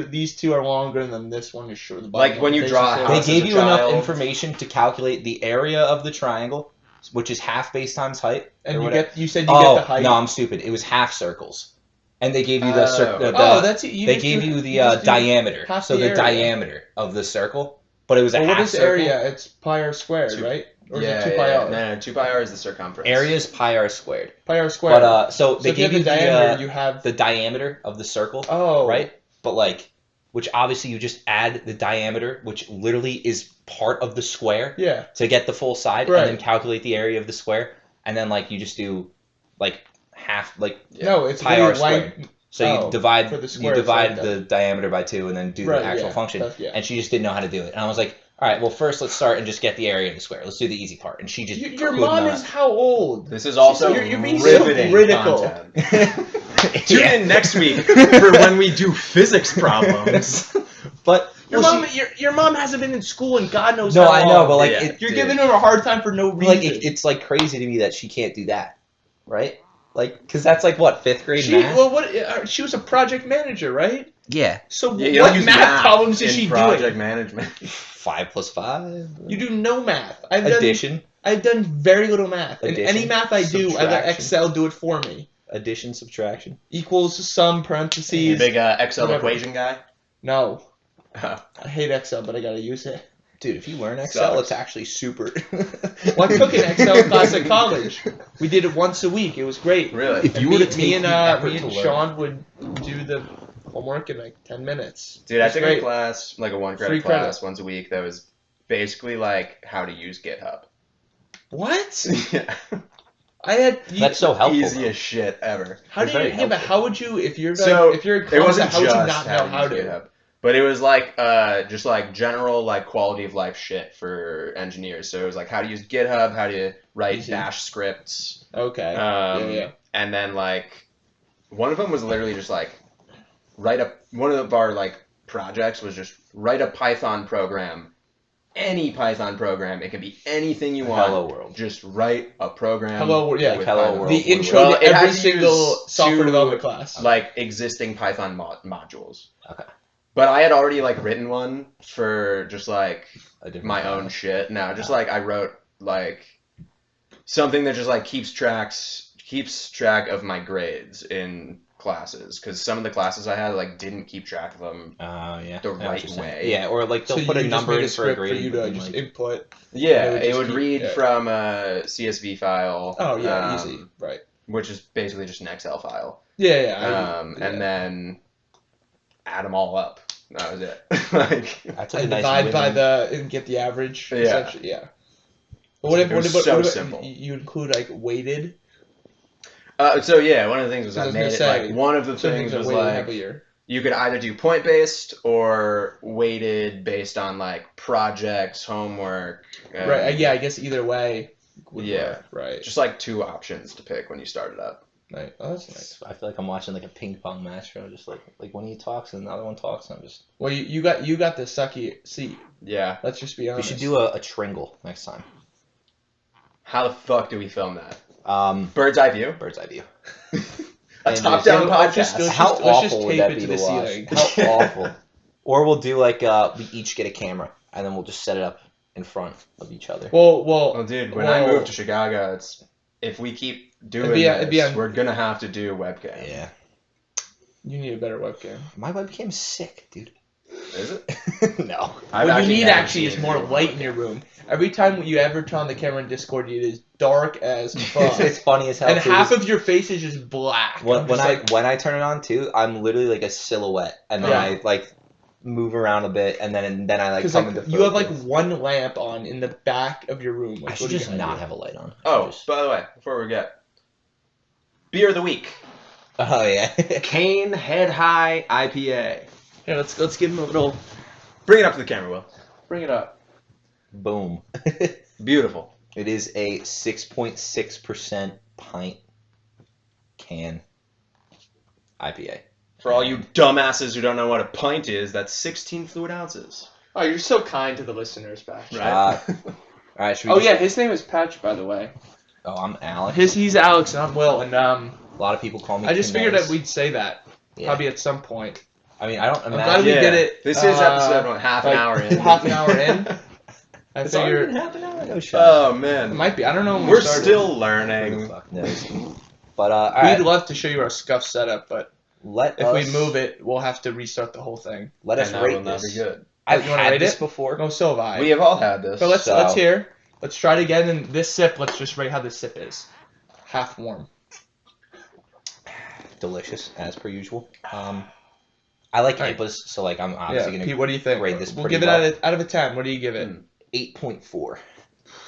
C: These two are longer, and then this one is short. The
B: Like
C: bottom
B: when
C: one.
B: you
C: They
B: draw
C: just
B: a
C: say-
A: They
B: house
A: gave
B: as a
A: you enough
B: child.
A: information to calculate the area of the triangle, which is half base times height.
C: and
A: or
C: you
A: whatever.
C: get. You said you
A: Oh
C: get the height.
A: no, I'm stupid. It was half circles, and they gave you the
B: Oh.
A: circle.
C: Oh, that's it.
A: They gave you the diameter,
C: half
A: so
C: the
A: the
C: area.
A: diameter of the circle, but it was a
C: Well,
A: half
C: what is
A: circle.
C: area? It's pi r squared,
B: Two-
C: right? Or
B: yeah,
C: is it 2 pi r?
B: No, 2 pi r is the circumference.
A: Area is pi r squared.
C: Pi r squared.
A: But so
C: so
A: they
C: if you have
A: gave
C: the
A: you
C: diameter, you have.
A: the diameter of the circle,
C: Oh.
A: right? But like, which obviously you just add the diameter, which literally is part of the square,
C: Yeah.
A: to get the full side,
C: Right.
A: and then calculate the area of the square, and then like you just do like half like
B: Yeah.
C: No, it's
A: pi r
C: literally
A: squared. So
C: Oh,
A: you divide
C: for the
A: you
C: square, it's
A: divide
C: like
A: the diameter by 2 and then do
C: Right,
A: the actual
C: yeah.
A: function.
C: Yeah.
A: And she just didn't know how to do it. And I was like, all right, well first let's start and just get the area of the square. Let's do the easy part. And she just
C: Your
A: could
C: mom
A: not.
C: is how old?
B: This is also
C: You're being so
B: riveting
C: critical.
B: content. Tune
A: Yeah.
B: in next week for when we do physics problems.
A: But
C: Your
A: well,
C: mom, your mom hasn't been in school and God knows
A: no,
C: how
A: I
C: long.
A: know, but like
B: Yeah.
C: You're
B: Dude.
C: giving her a hard time for no reason.
A: like it's like crazy to me that she can't do that, right? Like, because that's like what 5th grade
C: she
A: math.
C: she was a project manager, right?
A: Yeah,
C: So
B: Yeah, you don't
C: what
B: use
C: math problems is
B: in
C: she
B: project
C: doing?
B: management.
A: 5 plus 5.
C: You do no math.
A: Addition,
C: I've done very little math. And
A: Addition,
C: any math I do, I let
A: subtraction.
C: Excel do it for me.
A: addition, subtraction.
C: Equals sum
B: You
C: parentheses.
B: big Excel
C: whatever.
B: equation guy?
C: No,
B: Oh.
C: I hate Excel, but I gotta use it.
A: Dude, if you learn Excel,
B: Sucks.
A: it's actually super.
C: Well, I took an Excel class at college. We did it once a week. It was great.
B: Really?
A: If
C: And
A: you
C: me,
A: were to take
C: me and
A: the effort
C: me
A: to
C: and
A: learn.
C: Sean would do the homework in like 10 minutes.
B: Dude, I
C: It's
B: took a
C: great.
B: class, like a 1
C: Free
B: credit
C: credit.
B: class once a week that was basically like how to use GitHub.
C: What?
B: Yeah.
C: I had.
A: That's so helpful.
B: Easiest shit ever.
C: How
A: It's
C: do you?
A: very
C: Yeah, but
A: helpful.
C: how would you if you're
B: So,
C: if you're a
B: It
C: concept,
B: wasn't
C: how would
B: just
C: you not know how
B: use
C: to?
B: GitHub. But it was like just like general like quality of life shit for engineers. So it was like how to use GitHub, how to write
C: Easy.
B: bash scripts.
C: Okay. Yeah.
B: And then like one of them was literally just like one of our like projects was just write a Python program. Any Python program, it can be anything you want.
A: Hello world.
B: Just write a program.
C: Hello World, yeah.
B: with
A: Hello
B: Python.
A: World.
C: The intro
B: Well,
C: to
B: it had
C: every
B: to
C: single
B: use
C: software
B: two,
C: development class.
B: like existing Python modules.
A: Okay.
B: But I had already like written one for just like
A: A different
B: my
A: class.
B: own shit. No, just like I wrote like something that just like keeps track of my grades in classes because some of the classes I had like didn't keep track of them.
A: Yeah.
B: The
A: I know what
B: right
A: you're saying.
B: way.
A: Yeah, or like they'll
C: So
A: put
C: you
A: a
C: just
A: number
C: made
A: in
C: a
A: for a
C: script
A: grade.
C: for you
A: but
C: to
A: then,
C: just
A: like,
C: input.
B: Yeah,
C: It would
B: it
C: just
B: would
C: keep-
B: read
C: yeah.
B: from a CSV file.
C: Oh yeah, easy. Right.
B: Which is basically just an Excel file.
C: Yeah, yeah.
B: And then add them all up. That was it. Like
A: I took
C: I
A: a nice
C: divide by
A: winning-
C: and get the average.
B: Yeah.
C: Essentially. Yeah. But what if
B: It was
C: what
B: so
C: about
B: simple.
C: you include like weighted?
B: So yeah, one of the things was
C: I
B: I
C: was
B: made
C: gonna
B: it
C: say,
B: like one of the
C: Some
B: things
C: are
B: was
C: weighted
B: like
C: heavier.
B: you could either do point based or weighted based on like projects, homework.
C: Right. Yeah. I guess either way. would
B: Yeah.
C: work. Right.
B: Just like 2 options to pick when you start it up.
C: Right. Oh, that's nice.
A: I feel like I'm watching like a ping pong match. Where I'm just like one of you talks and the other one talks, and I'm just.
C: Well, you got the sucky seat.
B: Yeah.
C: Let's just be
A: We
C: honest.
A: should do a tringle next time.
B: How the fuck do we film that?
A: Bird's
B: Eye view?
A: eye view.
B: A
A: And
B: top-down
C: let's
B: podcast.
C: just- let's
A: How
C: just
A: awful would
C: tape
A: that
C: it
A: be
C: to
A: to
C: the
A: watch?
C: ceiling.
A: How awful. Or we'll do like we each get a camera and then we'll just set it up in front of each other.
C: Well,
B: Dude, when I moved to Chicago, it's if we keep doing
C: It'd be
B: this,
C: on-
B: we're gonna have to do webcam.
A: Yeah.
C: you need a better webcam.
A: My webcam's sick, dude.
B: Is it?
A: No.
C: What you need
B: never
C: actually is
B: seen
C: more
B: a
C: light in your room. Every time you ever turn on the camera in Discord, it is dark as fuck.
A: It's funny as hell.
C: And
A: too.
C: half of your face is just black.
A: when,
C: I'm
A: when
C: just
A: I
C: like,
A: when I turn it on too, I'm literally like a silhouette, and then
C: Yeah.
A: I like move around a bit, and then I like
C: because
A: come
C: like
A: into
C: you have like
A: focus.
C: one lamp on in the back of your room. Like,
A: I should
C: what do you
A: just
C: gotta
A: not
C: do?
A: have a light on.
B: Oh, by the way, before we forget, beer of the week,
A: Oh yeah.
B: Cane Head High IPA.
C: Here, let's give him a little.
B: Bring it up to the camera, Will.
C: Bring it up.
A: Boom.
B: Beautiful.
A: It is a 6.6% pint can IPA.
B: For all you dumbasses who don't know what a pint is, that's 16 fluid ounces.
C: Oh, you're so kind to the listeners, Patch.
B: Right?
A: All right. Should we
C: Oh
A: just-
C: yeah, his name is Patch, by the way.
A: Oh, I'm Alex.
C: He's Alex and I'm Will, and
A: A lot of people call me.
C: I just figured
A: Canez.
C: that we'd say that
A: Yeah.
C: probably at some point.
A: I mean, I don't
C: I'm glad
A: imagine.
C: we did it.
B: This is episode what, half an
C: like,
B: hour in.
C: half an hour in. I
A: It's already
C: figured
A: been half an hour. No shot.
B: Oh
C: it
B: man,
C: might be. I don't know when
B: we're
C: we started.
B: still
A: Who the
B: learning.
A: fuck knows? But all
C: We'd
A: right.
C: love to show you our scuff setup, but
A: Let
C: if
A: us
C: we move it, we'll have to restart the whole thing.
A: Let us
B: And that will
A: rate
B: not
A: this.
B: be good.
A: I've
C: You wanna
A: had
C: rate
A: this
C: it?
A: before.
C: No, so have I.
B: We have all had this.
C: But let's
A: So-
C: hear. Let's try it again. And this sip, let's just rate how this sip is. Half warm.
A: Delicious as per usual. I like
C: Alright.
A: IPAs, so like I'm obviously
C: Yeah,
A: gonna
C: Pete, what do you think?
A: grade this
C: We'll
A: pretty
C: give it
A: well.
C: out of a 10. What do you give it?
A: 8.4.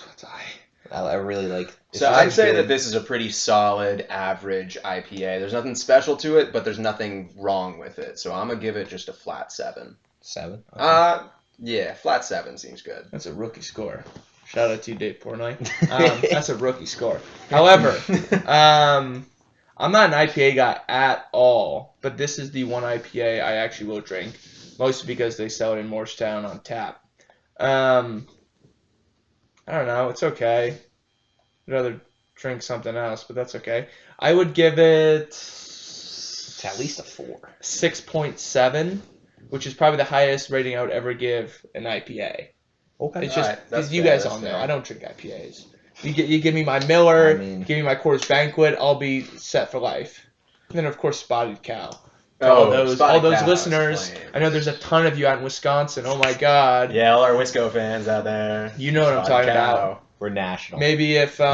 C: That's high.
A: I really like.
B: So
A: it's
B: I'd
A: just
B: say
A: good.
B: that this is a pretty solid average IPA. There's nothing special to it, but there's nothing wrong with it. So I'm gonna give it just a flat 7.
A: 7. Okay.
B: Yeah, flat 7 seems good.
C: That's a rookie score. Shout out to you, Dave Portnoy. That's a rookie score. However, I'm not an IPA guy at all, but this is the one IPA I actually will drink, mostly because they sell it in Morristown on tap. I don't know. It's okay. I'd rather drink something else, but that's okay. I would give it
A: It's at least a 4.
C: 6.7, which is probably the highest rating I would ever give an IPA.
A: Okay.
C: It's just
B: Alright, that's
C: because you
B: fair,
C: guys
B: that's
C: all know
B: fair.
C: I don't drink IPAs. You give me my Miller,
A: I mean-
C: give me my Coors Banquet, I'll be set for life. And then of course Spotted Cow. To
B: Oh,
C: all those
B: Spotted Cow is
C: listeners,
B: flame.
C: I know there's a ton of you out in Wisconsin. Oh my God,
B: Yeah, all our Wisco fans out there.
C: you know what I'm
B: Spotted
C: talking
B: Cow.
C: about.
A: We're national.
C: Maybe if
B: We're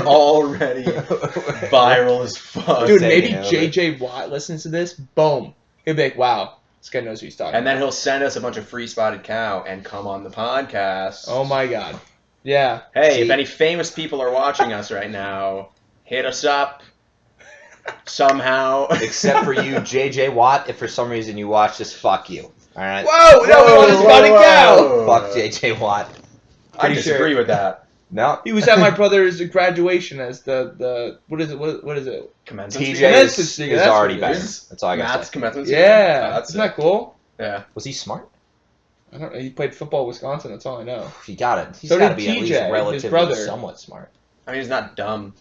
B: already viral as fuck.
C: dude,
A: taking
C: maybe
A: it over.
C: JJ Watt listens to this. Boom, he'll be like, wow, this guy knows what he's talking
B: And then
C: about.
B: he'll send us a bunch of free Spotted Cow and come on the podcast.
C: Oh my God, yeah.
B: Hey,
A: See-
B: if any famous people are watching us right now, hit us up somehow.
A: Except for you, JJ Watt. If for some reason you watch this, fuck you. All right.
C: Whoa, no, we want a Spotted Cow.
B: Whoa.
A: Fuck JJ Watt.
B: I
C: Pretty
B: disagree
C: sure.
B: with that.
A: No.
C: He was at my brother's graduation as the what is it? What is it?
B: Commencement
A: TJ
B: speaker?
C: Commencement
A: is,
C: speaker,
A: is
C: that's
A: already
C: what it
A: better.
C: is.
A: That's all I gotta
B: Matt's
A: say.
B: commencement speaker?
C: Yeah,
B: Oh, that's
C: isn't that
B: it.
C: cool?
B: Yeah.
A: Was he smart?
C: I don't know. He played football at Wisconsin. That's all I know.
A: He got it. He's
C: So
A: got to
C: did
A: be at
C: TJ,
A: least
C: his
A: relatively
C: brother.
A: somewhat smart.
B: I mean, he's not dumb.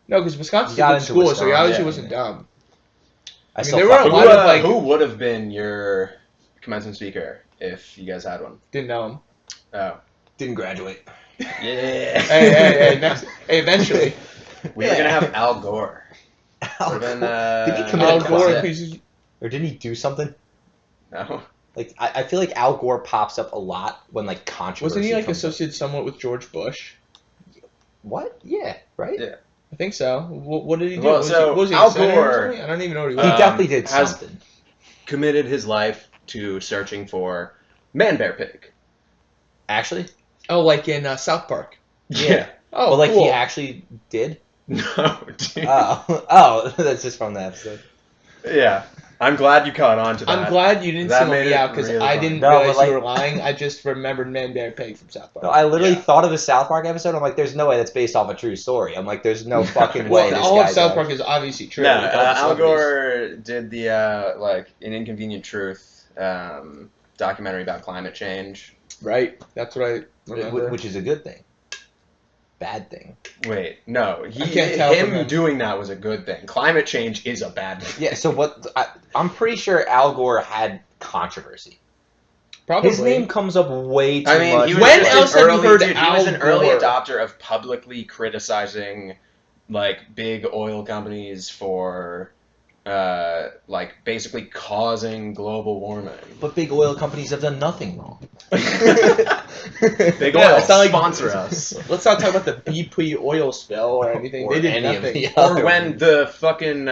C: No, because Wisconsin's
A: He got
C: a good
A: into
C: school, so he
A: Wisconsin,
C: obviously
B: yeah.
C: wasn't dumb.
A: I
C: mean,
A: still
C: there were
A: fuck
C: a
A: him.
C: lot of, like-
B: Who would have been your commencement speaker if you guys had one?
C: Didn't know him.
B: Oh.
A: Didn't graduate.
B: Yeah.
C: Hey, next. Hey, eventually.
B: We were gonna have Al Gore.
A: Al
B: Would've been,
A: Gore. Did he commit
C: Al
A: a
C: Gore,
A: crime?
C: he's-
A: Or didn't he do something?
B: No.
A: Like I feel like Al Gore pops up a lot when like controversy.
C: wasn't he like
A: comes up.
C: associated somewhat with George Bush?
A: What? Yeah. Right.
B: Yeah.
C: I think so. What did he do?
B: Well,
C: was
B: so
C: he, was he
B: Al
C: a senator or
B: Gore-
C: something? I don't even know what he
A: He
C: was.
A: definitely did
B: has-
A: something.
B: Committed his life to searching for Man Bear Pig.
A: Actually.
C: Oh, like in South Park.
B: Yeah.
C: Oh,
A: But like
C: cool.
A: he actually did.
B: No, dude.
A: Oh, that's just from the episode.
B: Yeah. I'm glad you caught on to that.
C: I'm glad you didn't
B: That
C: single
B: made
C: me
B: it
C: out because
B: really
C: I
B: funny.
C: didn't
A: No, but,
C: realize
A: like-
C: you were lying. I just remembered Man Bear Pig from South Park.
A: No, I literally
B: Yeah.
A: thought of a South Park episode. I'm like, there's no way that's based off a true story. I'm like, there's no fucking way.
C: Well,
A: this
C: all of
A: guy's
C: South Park
A: actually-
C: is obviously true.
B: No,
C: with all the
B: Al
C: celebrities.
B: Gore did the like an Inconvenient Truth documentary about climate change.
C: Right. That's what I remember.
A: which is a good thing. Bad thing.
B: Wait, no,
C: I can't tell from
B: him
C: him.
B: doing that was a good thing. Climate change is a bad thing.
A: Yeah. So what? I'm pretty sure Al Gore had controversy.
C: Probably.
A: His name comes up way too
B: I mean,
A: much.
B: he was
C: When
B: an
C: else have you
B: early,
C: heard
B: dude, he was
C: Al
B: an early
C: Gore?
B: adopter of publicly criticizing like big oil companies for like basically causing global warming.
A: But big oil companies have done nothing wrong.
B: Big
C: Yeah,
B: oil,
C: it's not like-
B: sponsor us.
C: Let's not talk about the BP oil spill or anything.
A: Or
C: They did
A: any of
C: nothing.
A: the
B: Or
A: other
B: when
A: ones.
B: the fucking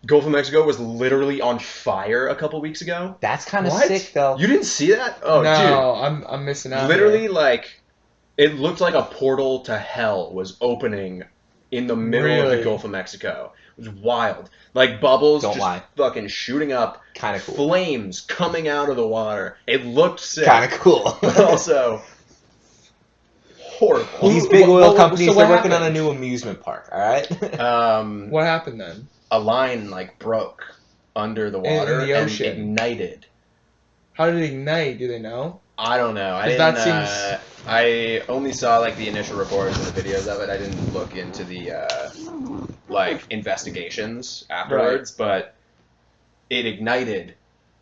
B: Gulf of Mexico was literally on fire a couple weeks ago.
A: That's kind of
C: What?
A: sick, though.
B: You didn't see that? Oh,
C: No, I'm missing
B: dude.
C: out.
B: Literally, like, it looked like a portal to hell was opening in the middle of
C: Really?
B: the Gulf of Mexico. It was wild. Like, bubbles
A: Don't
B: just
A: lie.
B: fucking shooting up,
A: Kind of cool.
B: flames coming out of the water. It looked sick.
A: Kind of cool.
B: But also, horrible.
A: These big oil
C: What-
A: companies,
C: so
A: they're
C: what
A: working on a
C: happened?
A: new amusement park, alright?
C: What happened then?
B: A line, like, broke under the
C: In
B: water
C: the
B: and
C: ocean.
B: ignited.
C: How did it ignite? Do they know?
B: I don't know. I
C: 'Cause
B: didn't.
C: that
B: I only saw like the initial reports and the videos of it. I didn't look into the like investigations afterwards. But it ignited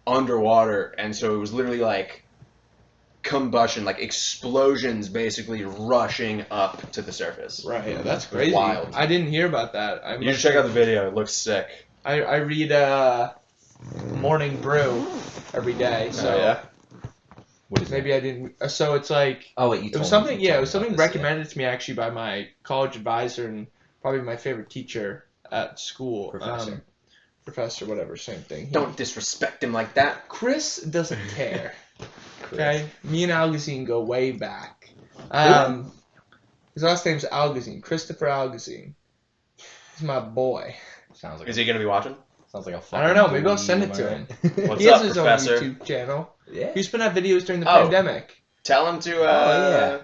B: underwater, and so it was literally like combustion, like explosions, basically rushing up to the surface.
C: Right. Yeah, that's crazy.
B: Wild.
C: I didn't hear about that.
B: You should check out the video. It looks sick.
C: I read Morning Brew every day, so
B: Oh, yeah?
A: What is
C: maybe I didn't. So it's like
A: Oh, wait, you
C: it
A: told
C: was
A: me-
C: something.
A: you
C: Yeah,
A: told
C: it was
A: me
C: something
A: about this,
C: recommended to me actually by my college advisor and probably my favorite teacher at school.
A: Professor.
C: Professor, whatever, same thing.
B: Don't disrespect him like that.
C: Chris doesn't care.
A: Chris.
C: Okay, me and Algazine go way back. His last name's Algazine, Christopher Algazine. He's my boy.
A: Sounds like
B: Is he gonna be watching?
A: sounds like a
C: I
A: fucking
C: don't know. Maybe I'll
A: dweeb,
C: send it
A: am
C: to
A: I
C: him.
A: right?
B: What's
C: He has
B: up,
C: his
B: Professor?
C: own YouTube channel.
A: Yeah.
C: He used to put out videos during the
B: Oh.
C: pandemic.
B: Tell him to.
A: yeah.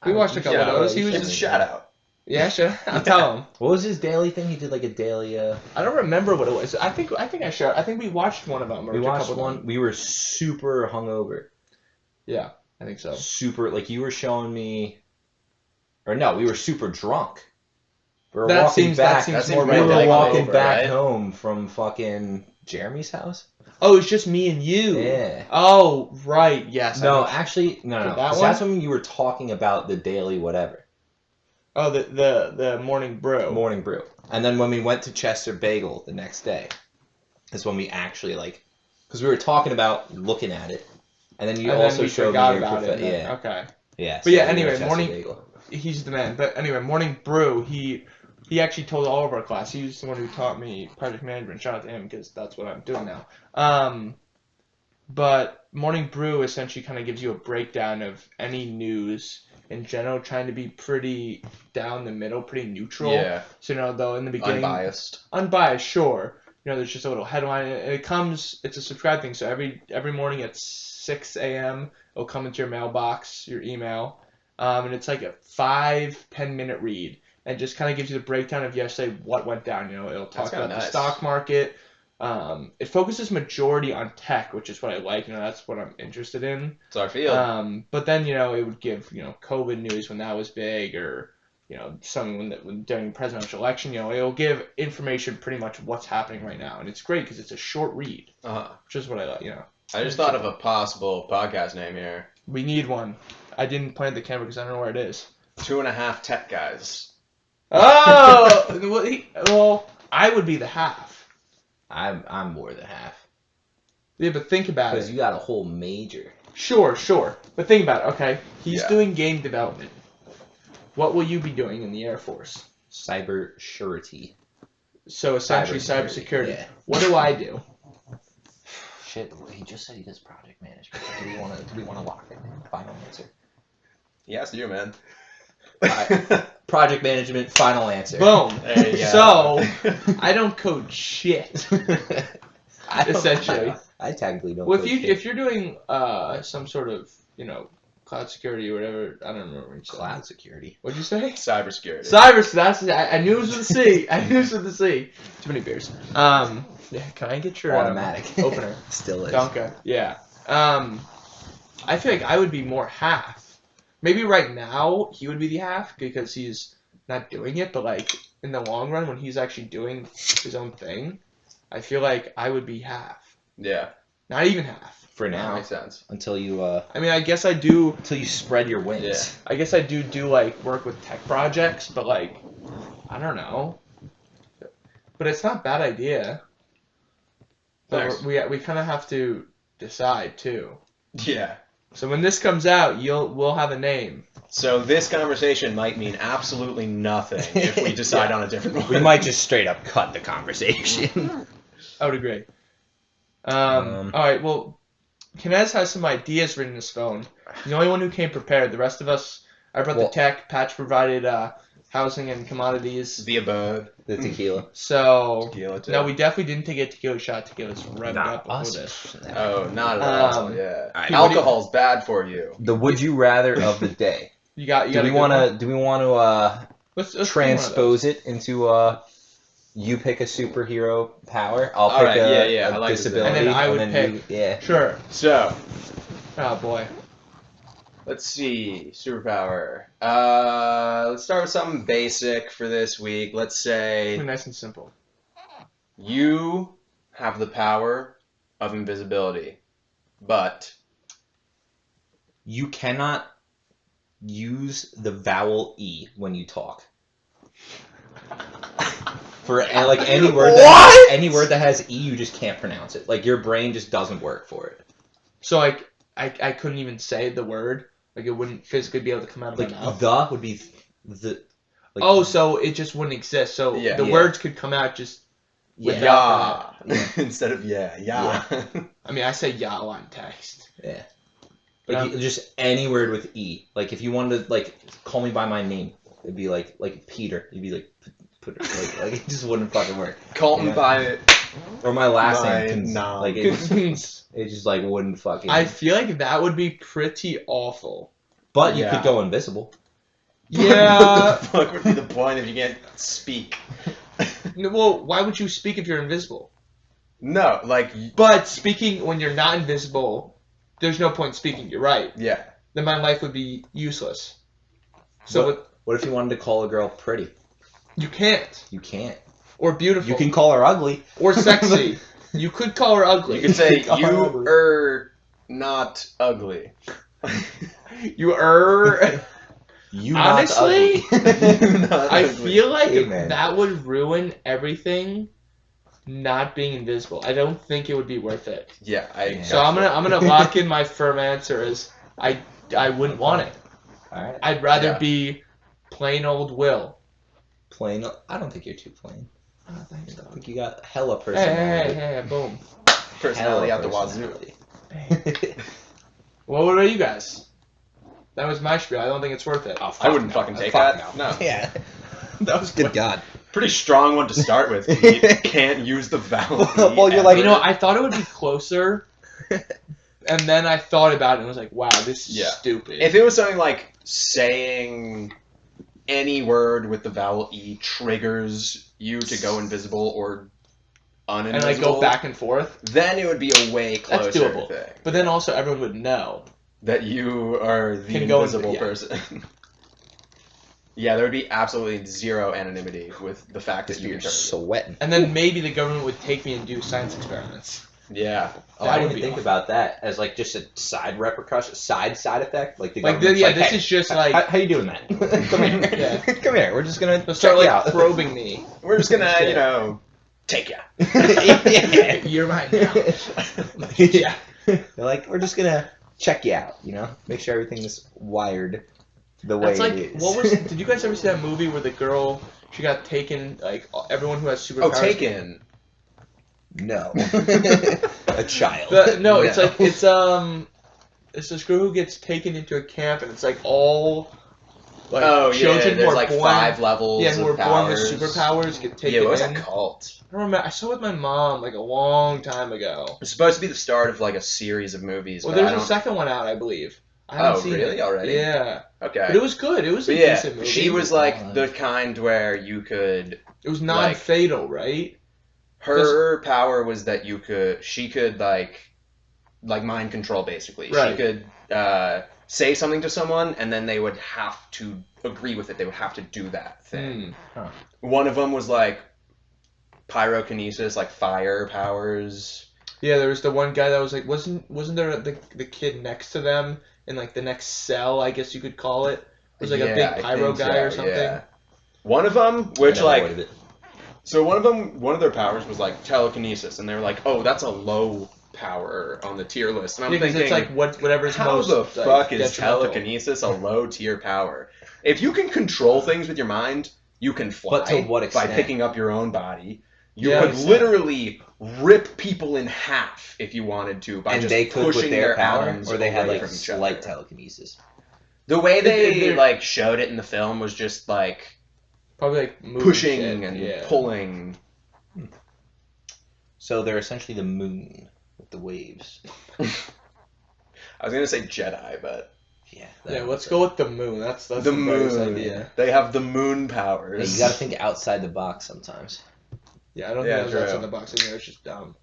C: We watched a couple of those. He
B: Give
C: was
B: him a
C: just,
B: shout out.
C: yeah, sure. I'll tell him.
A: What was his daily thing? He did like a daily.
C: I don't remember what it was. I think I shared. I think we watched one of them. Or
A: We
C: a
A: watched
C: couple of
A: one.
C: them.
A: We were super hungover.
C: Yeah, I think so.
A: Super, like you were showing me, or no, we were super drunk. We were
C: That
A: walking
C: seems
A: back.
C: that seems
B: That
C: more
B: seems
A: we
B: more
A: were
B: like
A: walking
B: hungover,
A: back
B: right?
A: home from fucking Jeremy's house.
C: Oh, it's just me and you.
A: Yeah.
C: Oh, right. Yes. I
A: No,
C: know.
A: actually, no.
C: For that
A: 'Cause
C: one?
A: that's when you were talking about the daily whatever
C: Oh, the morning brew.
A: morning brew, and then when we went to Chester Bagel the next day, is when we actually like, because we were talking about looking at it, and then you
C: And
A: also
C: then we
A: showed me
C: forgot
A: your
C: about it. and then-
A: yeah,
C: Okay.
A: yeah.
C: But yeah,
A: we were at
C: anyway,
A: Chester
C: morning-
A: Bagel.
C: He's the man. But anyway, morning brew. He actually told all of our class. He was the one who taught me project management. Shout out to him because that's what I'm doing now. But morning brew essentially kind of gives you a breakdown of any news in general, trying to be pretty down the middle, pretty neutral.
B: Yeah.
C: So though in the beginning,
B: Unbiased.
C: sure. There's just a little headline, and it's a subscribe thing. So every morning at 6 a.m. it'll come into your mailbox, your email, and it's like a 5-10 minute read, and just kind of gives you the breakdown of yesterday, what went down. It'll talk
B: That's kinda
C: about the
B: nice.
C: stock market. It focuses majority on tech, which is what I like. That's what I'm interested in.
B: It's our field.
C: But then it would give COVID news when that was big, or something when during the presidential election. It'll give information pretty much what's happening right now, and it's great because it's a short read, which is what I like.
B: I just thought of a possible podcast name here.
C: We need one. I didn't plant the camera because I don't know where it is.
B: 2.5 Tech Guys.
C: Oh, well, I would be the half.
A: I'm more than half
C: Yeah, but think about
A: because
C: it.
A: you got a whole major.
C: Sure. But think about it. Okay, he's
B: Yeah.
C: doing game development. What will you be doing in the Air Force?
A: Cyber surety.
C: So essentially, cybersecurity.
A: Yeah.
C: What do I do?
A: Shit, he just said he does project management. Do we want to lock it in? Final answer.
B: Yes, you, man.
A: Project management, final answer.
C: Boom.
B: There you go.
C: So I don't code shit. Essentially.
A: I technically don't.
C: Well,
A: code shit.
C: if you're doing some sort of cloud security or whatever, I don't remember what you said.
A: Cloud security.
C: What'd you say?
B: Cybersecurity.
C: Cyber. That's I knew it was with a C. I knew it was with a C. Too many beers. Yeah. Can I get your
A: Automatic
C: opener?
A: Still is.
C: Donka. Yeah. I feel like I would be more half. Maybe right now he would be the half because he's not doing it, but like in the long run when he's actually doing his own thing, I feel like I would be half.
B: Yeah.
C: Not even half.
A: For
B: That
A: now,
B: makes sense.
A: until you
C: I mean, I guess I do.
A: until you spread your wings.
B: Yeah.
C: I guess I do like work with tech projects, but like, I don't know. But it's not a bad idea. But
B: Thanks.
C: we kind of have to decide too.
B: Yeah.
C: So when this comes out, we'll have a name.
B: So this conversation might mean absolutely nothing if we decide on a different one.
A: We might just straight up cut the conversation.
C: I would agree. All right. Well, Kinez has some ideas written in his phone. He's the only one who came prepared. The rest of us, I brought the tech. Patch provided housing and commodities.
B: The abode.
A: The tequila.
C: So
B: Tequila too.
C: no, we definitely didn't take a tequila shot. Tequila's revved
A: Not
C: up before
A: us.
C: this.
B: Oh, not at all.
C: Um,
B: Yeah.
A: Alright.
B: Alcohol's bad for you.
A: The would you rather of the day.
C: You got.
A: Do we want to
C: Let's do one of
A: transpose it into you pick a superhero power, I'll pick
B: Alright,
A: a,
B: yeah, I
A: a
B: like this
A: disability,
C: idea. And then I would
A: you, yeah.
C: those. Sure.
B: So,
C: Oh boy.
B: let's see. Superpower. Let's start with something basic for this week. Let's say
C: Nice and simple.
B: you have the power of invisibility, but
A: You cannot use the vowel E when you talk. For like any word that has E, you just can't pronounce it. Like your brain just doesn't work for it.
C: So like I couldn't even say the word. Like it wouldn't physically be able to come out of
A: Like
C: my mouth.
A: the would be the. Like,
C: Oh, so it just wouldn't exist. So
B: Yeah.
C: the
A: Yeah.
C: words could come out just.
A: yeah,
B: yeah instead of yeah.
C: I mean, I say ya a lot in text.
A: yeah.
C: But
A: Like just any word with E. Like if you wanted to like call me by my name, it'd be like Peter. You'd be like put like it just wouldn't fucking work.
B: Call me
A: Yeah.
B: by it.
A: Or my last
B: My
A: name.
B: nom.
A: Like it just like wouldn't fucking.
C: I feel like that would be pretty awful.
A: But you
B: Yeah.
A: could go invisible.
C: Yeah.
B: What the fuck would be the point if you can't speak?
C: No, well, why would you speak if you're invisible?
B: No, like
C: But speaking when you're not invisible, there's no point speaking. You're right.
B: yeah.
C: Then my life would be useless. So
A: What if you wanted to call a girl pretty?
C: you can't.
A: You can't.
C: Or beautiful.
A: You can call her ugly.
C: Or sexy. You could call her ugly.
B: You could say
A: Call her
B: you
A: ugly.
B: are not ugly.
C: You er.
A: You
C: Honestly,
A: not ugly.
B: Not
C: I
B: ugly.
C: feel like
A: Amen.
C: that would ruin everything. Not being invisible. I don't think it would be worth it.
B: Yeah, I.
C: So I'm gonna lock in my firm answer as I wouldn't want it.
A: All right.
C: I'd rather
B: Yeah.
C: be plain old Will.
A: Plain. I don't think you're too plain.
C: Oh, thanks,
A: I
C: dog.
A: think you got hella
C: Hey,
A: personality.
C: hey, boom.
B: Personality
A: Hella
B: out the wazoo.
A: personality.
C: Well, what about you guys? That was my spiel. I don't think it's worth it.
A: Oh, fuck
B: I wouldn't
A: no.
B: fucking take
A: Fuck
B: that.
A: No.
B: No.
A: Yeah.
C: That was
A: Good God.
B: Pretty strong one to start with. You can't use the vowel.
A: Well, you're like-
C: You know, I thought it would be closer, and then I thought about it and was like, wow, this is
B: Yeah.
C: stupid.
B: If it was something like saying any word with the vowel E triggers you to go invisible or
C: and
B: uninvisible,
C: like go back and forth,
B: then it would be a way closer
C: That's doable.
B: thing.
C: but then also everyone would know.
B: That you are the
C: Can go
B: invisible
C: yeah.
B: person. Yeah, there would be absolutely zero anonymity with the fact that you
A: You're
B: can turn.
A: sweating.
C: And then maybe the government would take me and do science experiments.
B: Yeah.
A: Oh,
C: That
A: I
C: would
A: didn't
C: be
A: think
C: awesome.
A: about that as like just a side repercussion, side effect. Like the
C: Like,
A: government's
C: yeah,
A: like,
C: this
A: hey,
C: is just
A: how-
C: like
A: how you doing, man? Come here.
C: Yeah.
A: Come here. We're just gonna
C: they'll
A: check
C: start
A: you
C: like
A: out.
C: probing me.
B: We're just gonna,
A: Yeah.
B: take ya.
A: Yeah.
C: You're mine now.
A: Yeah. They're like, we're just gonna check you out. Make sure everything is wired the way
C: That's like
A: it is.
C: what was? Did you guys ever see that movie where the girl she got taken? Like everyone who has superpowers.
B: Oh, Taken.
A: No. A child.
C: No, it's like it's this girl who gets taken into a camp and it's like all Like
B: oh
C: children
B: yeah,
C: who
B: there's
C: are
B: like
C: born,
B: 5 levels.
C: yeah, who
B: of
C: are born with
B: powers.
C: superpowers get taken
B: Yeah, what was
C: in.
B: that called?
C: I don't remember. I saw it with my mom like a long time ago.
B: It's supposed to be the start of like a series of movies.
C: Well,
B: but I
C: there's a
B: don't...
C: second one out, I believe. I haven't
B: Oh,
C: seen
B: really?
C: it.
B: Already?
C: Yeah,
B: Okay.
C: but it was good. It was a
B: But yeah,
C: decent movie.
B: she was like the kind where you could...
C: It was non-fatal, right?
B: Her power was that she could like mind control basically.
C: Right.
B: She could say something to someone and then they would have to agree with it. They would have to do that thing.
A: Huh.
B: One of them was like pyrokinesis, like fire powers.
C: Yeah, there was the one guy that was like, wasn't there the kid next to them in like the next cell, I guess you could call it? It was like a
B: Yeah,
C: big
B: I
C: pyro
B: think
C: guy
B: so,
C: or something.
B: yeah. One of them, which
A: Never
B: like,
A: heard of it.
B: so one of their powers was like telekinesis, and they were like, oh, that's a low power on the tier list. And I'm
C: Yeah, 'cause
B: thinking,
C: it's like whatever's
B: how
C: most
B: the
C: like,
B: fuck is
C: detrimental.
B: telekinesis a low tier power? If you can control things with your mind, you can fly.
A: But to what
B: by
A: extent?
B: picking up your own body. You
C: Yeah,
B: could
C: extent.
B: literally rip people in half if you wanted to by
A: And
B: just
A: they could
B: pushing
A: with their power,
B: atoms
A: or they had
B: away
A: like
B: from each
A: slight
B: other.
A: telekinesis.
B: The way they
C: They're-
B: like showed it in the film was just like
C: Probably like moving
B: pushing
C: shit,
B: and
C: yeah.
B: pulling.
A: So they're essentially the moon with the waves.
B: I was gonna say Jedi, but
A: Yeah.
C: Yeah, let's go with the moon. That's
B: the
C: brightest
B: moon.
C: idea.
B: They have the moon
A: Hey,
B: powers.
A: you gotta think outside the box sometimes.
C: Yeah, I don't
B: Yeah,
C: think that was
B: true.
C: in the box. I think it was just dumb.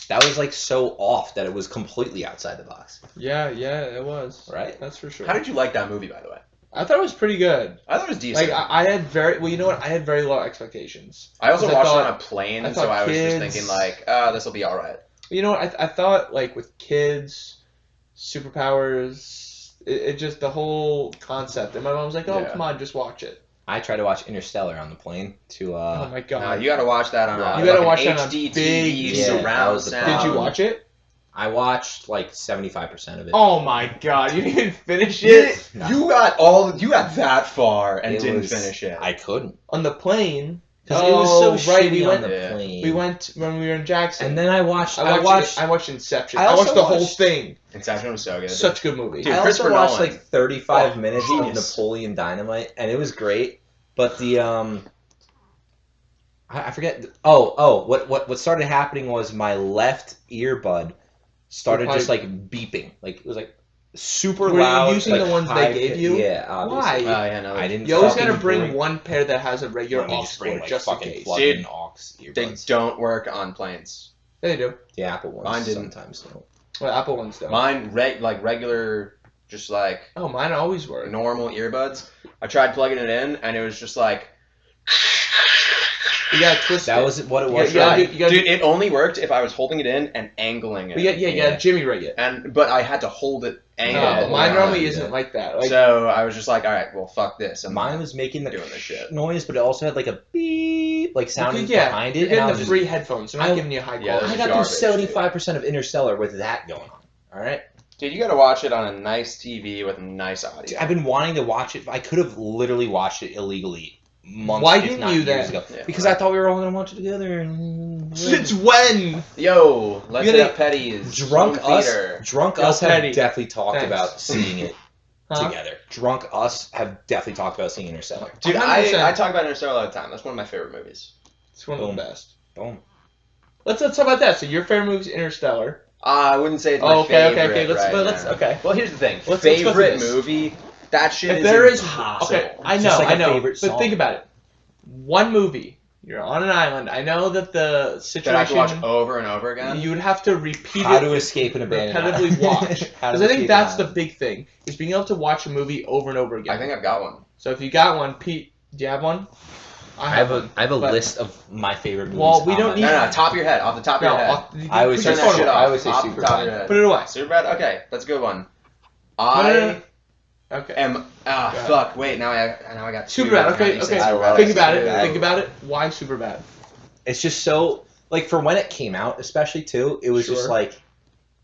A: That was like so off that it was completely outside the box,
C: Yeah, it was.
A: right?
C: That's for sure.
B: How did you like that movie, by the way?
C: I thought it was pretty good.
B: I thought it was decent.
C: Like I had very well, you know what? I had very low expectations.
B: I also
C: 'cause I
B: watched
C: thought-
B: it on a plane,
C: I
B: so
C: thought
B: I was just
C: kids-
B: thinking like, this will be all right.
C: You know what? I thought like with kids, superpowers, it just the whole concept. And my mom was like, "Oh,
B: Yeah.
C: come on, just watch it."
A: I tried to watch Interstellar on the plane to
C: Oh my god!
B: No, you gotta watch that on
A: You
B: a
C: gotta
B: like
C: watch
B: an
C: that on
B: HD
C: big
B: TV
C: TV.
A: Yeah, that
B: surround
A: was the
B: sound.
C: Did you watch it?
A: I watched like 75% of it.
C: Oh my god! You didn't finish
B: You,
C: it
B: you got that far and
A: It
B: didn't
A: was-
B: finish it.
A: I couldn't.
C: on the plane.
A: Because it was so
C: right.
A: shitty
C: We
A: on
C: went.
A: the
B: Yeah.
A: plane.
C: We went when we were in Jackson.
A: And then I watched
C: I watched Inception.
A: I
C: I watched
A: also
C: the whole
A: watched-
C: thing.
B: Inception was so good.
C: Such a good movie.
B: Dude,
A: I also
B: Christopher
A: watched
B: Nolan.
A: like 35
B: Oh,
A: minutes
B: genius.
A: of Napoleon Dynamite, and it was great. But the I forget. What started happening was my left earbud started
C: Probably-
A: just like beeping, like it was like super
C: Were you
A: loud.
C: using
A: like,
C: the ones they
A: high
C: gave
A: pitch-
C: you?
A: Yeah, obviously.
C: Why?
B: Yeah, no.
A: I didn't.
C: You always
A: fucking
C: gotta bring one pair that has a regular
A: Let me
C: aux
A: just bring
C: cord
A: like
C: just in
A: fucking
C: case.
A: plug-in
B: Dude,
A: aux
B: They
A: earbuds.
B: don't work on planes.
C: They do.
A: The Apple ones
B: Mine didn't.
A: sometimes don't.
C: Well, Apple ones don't.
B: Mine, regular, just like
C: Oh, mine always work.
B: normal earbuds. I tried plugging it in, and it was just like.
C: You gotta twist
A: That
C: it.
A: was what it
C: You
A: was.
C: gotta
A: right?
C: do- you gotta
B: Dude, it only worked if I was holding it in and angling it.
C: You gotta Jimmy rig it.
B: But I had to hold it angled.
C: No,
A: Yeah,
C: but mine
A: yeah,
C: normally
A: yeah.
C: isn't like that. Like,
B: So I was just like, all right, well, fuck this. And
A: Mine was making the
B: doing this shit.
A: noise, but it also had like a beep, like sounding
C: yeah,
A: behind
C: you're
A: it. And I
C: getting
A: was
C: the
A: just,
C: free headphones. They're not
A: I-
C: giving you high
B: Yeah,
C: quality.
A: I
B: those
A: got
B: garbage,
A: through 75% of Interstellar with that going on. All right.
B: Dude, you gotta watch it on a nice TV with nice audio.
A: Dude, I've been wanting to watch it. I could have literally watched it illegally months,
C: Why
A: if
C: didn't
A: not
C: you
A: years
C: then?
A: ago.
B: Yeah,
A: Because
B: right.
A: I thought we were all gonna watch it together.
C: Since when?
B: Yo, let's
A: You
B: hit
A: gotta-
B: up Petty's
A: Drunk
B: home
A: us,
B: theater.
A: drunk
C: Yo,
A: us have
C: Petty.
A: definitely talked
C: Thanks.
A: about seeing it
C: Huh?
A: together. Drunk us have definitely talked about seeing Interstellar.
B: Dude,
C: 100%.
B: I talk about Interstellar all the time. That's one of my favorite movies.
C: It's one of
A: Boom.
C: the best.
A: Boom.
C: Let's talk about that. So your favorite movie is Interstellar.
B: I wouldn't say it's my
C: Oh, okay.
B: favorite.
C: Let's
B: right now.
C: okay.
B: Well, here's the thing.
C: Let's go
B: favorite
C: through this.
B: movie? That shit
C: If
B: is
C: there is
B: impossible.
C: okay, I
A: It's
C: know,
A: just like
C: I
A: a
C: know.
A: favorite
C: But
A: song.
C: think about it. One movie. You're on an island. I know that the
B: That I can watch
C: situation
B: over and over again.
C: you would have to repeat
A: How
C: it.
A: to escape an abandoned
C: repetitively
A: island.
C: watch.
A: How to
C: Because I think
A: escape
C: that's
A: an
C: the
A: island.
C: big thing is being able to watch a movie over and over again.
B: I think I've got one.
C: So if you got one, Pete, do you have one?
A: I have
C: one.
A: a
C: But-
A: list of my favorite movies.
C: Well, we
A: on
C: don't
A: my
C: need-
B: No, top of your head. Off the top of
C: No,
B: your head.
A: I always
C: put
B: Turn
A: say
C: your
B: that
C: phone
B: shit
C: away.
B: off.
A: I always say
B: Off the
A: super
B: top of
A: bad.
B: your head.
C: Put it away.
B: Superbad? Okay, that's a good one.
C: No,
B: I
C: no, no. Okay.
B: am...
C: Go ahead.
B: fuck. Wait, now I got two.
C: Super bad.
B: Now
C: Okay,
B: you say
C: okay.
A: I love
C: Think
A: it.
C: about it.
A: Superbad.
C: Think about it. Why super bad?
A: It's just so like for when it came out, especially too. It was just
C: Sure.
A: like
C: It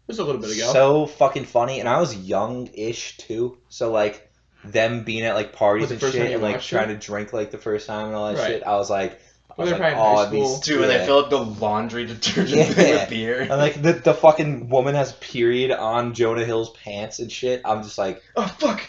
C: was a little bit ago.
A: so fucking funny, and I was young-ish too. So like them being at like parties
C: Was the
A: and
C: first
A: shit,
C: time you
A: and like
C: watched it?
A: trying to drink like the first time and all that
C: Right.
A: shit. I was like,
C: Well, they're probably in high
A: oh,
C: school.
A: these
B: Dude, when
A: yeah.
B: they fill up the laundry detergent
A: Yeah.
B: thing with beer.
A: And like the fucking woman has period on Jonah Hill's pants and shit. I'm just like,
B: Oh, fuck.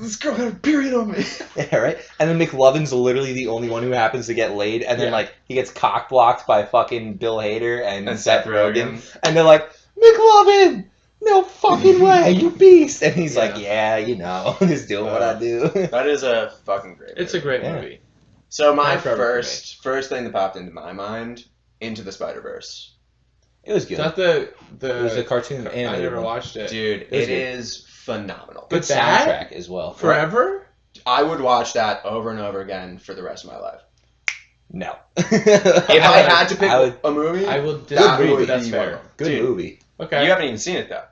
B: this girl got a period on me.
A: Yeah, right? And then McLovin's literally the only one who happens to get laid, and then,
C: Yeah.
A: like, he gets cock-blocked by fucking Bill Hader and
B: And
A: Seth
B: Seth
A: Rogen.
B: Rogen.
A: And they're like, McLovin! No fucking way, you beast! And he's like,
B: Yeah.
A: yeah, you know, just doing what I do.
B: That is a fucking great movie.
C: It's a great
A: Yeah.
C: movie.
B: So my
C: Not forever for
B: first thing that popped into my mind, Into the Spider-Verse.
A: It was
C: Is
A: good.
C: that the
A: It was a cartoon
C: I
A: animated
C: never
A: one.
C: watched it.
B: Dude,
A: It was
B: it
A: good.
B: is phenomenal.
A: Good
C: But that-
A: soundtrack as well.
C: Forever?
B: I would watch that over and over again for the rest of my life.
A: No.
B: If I had to pick
A: I would-
B: a movie,
C: I will
B: that
C: disagree,
B: would
C: but that's
B: be
C: fair.
B: one of them.
A: Good
B: Dude,
A: movie.
C: Okay.
B: You haven't even seen it though.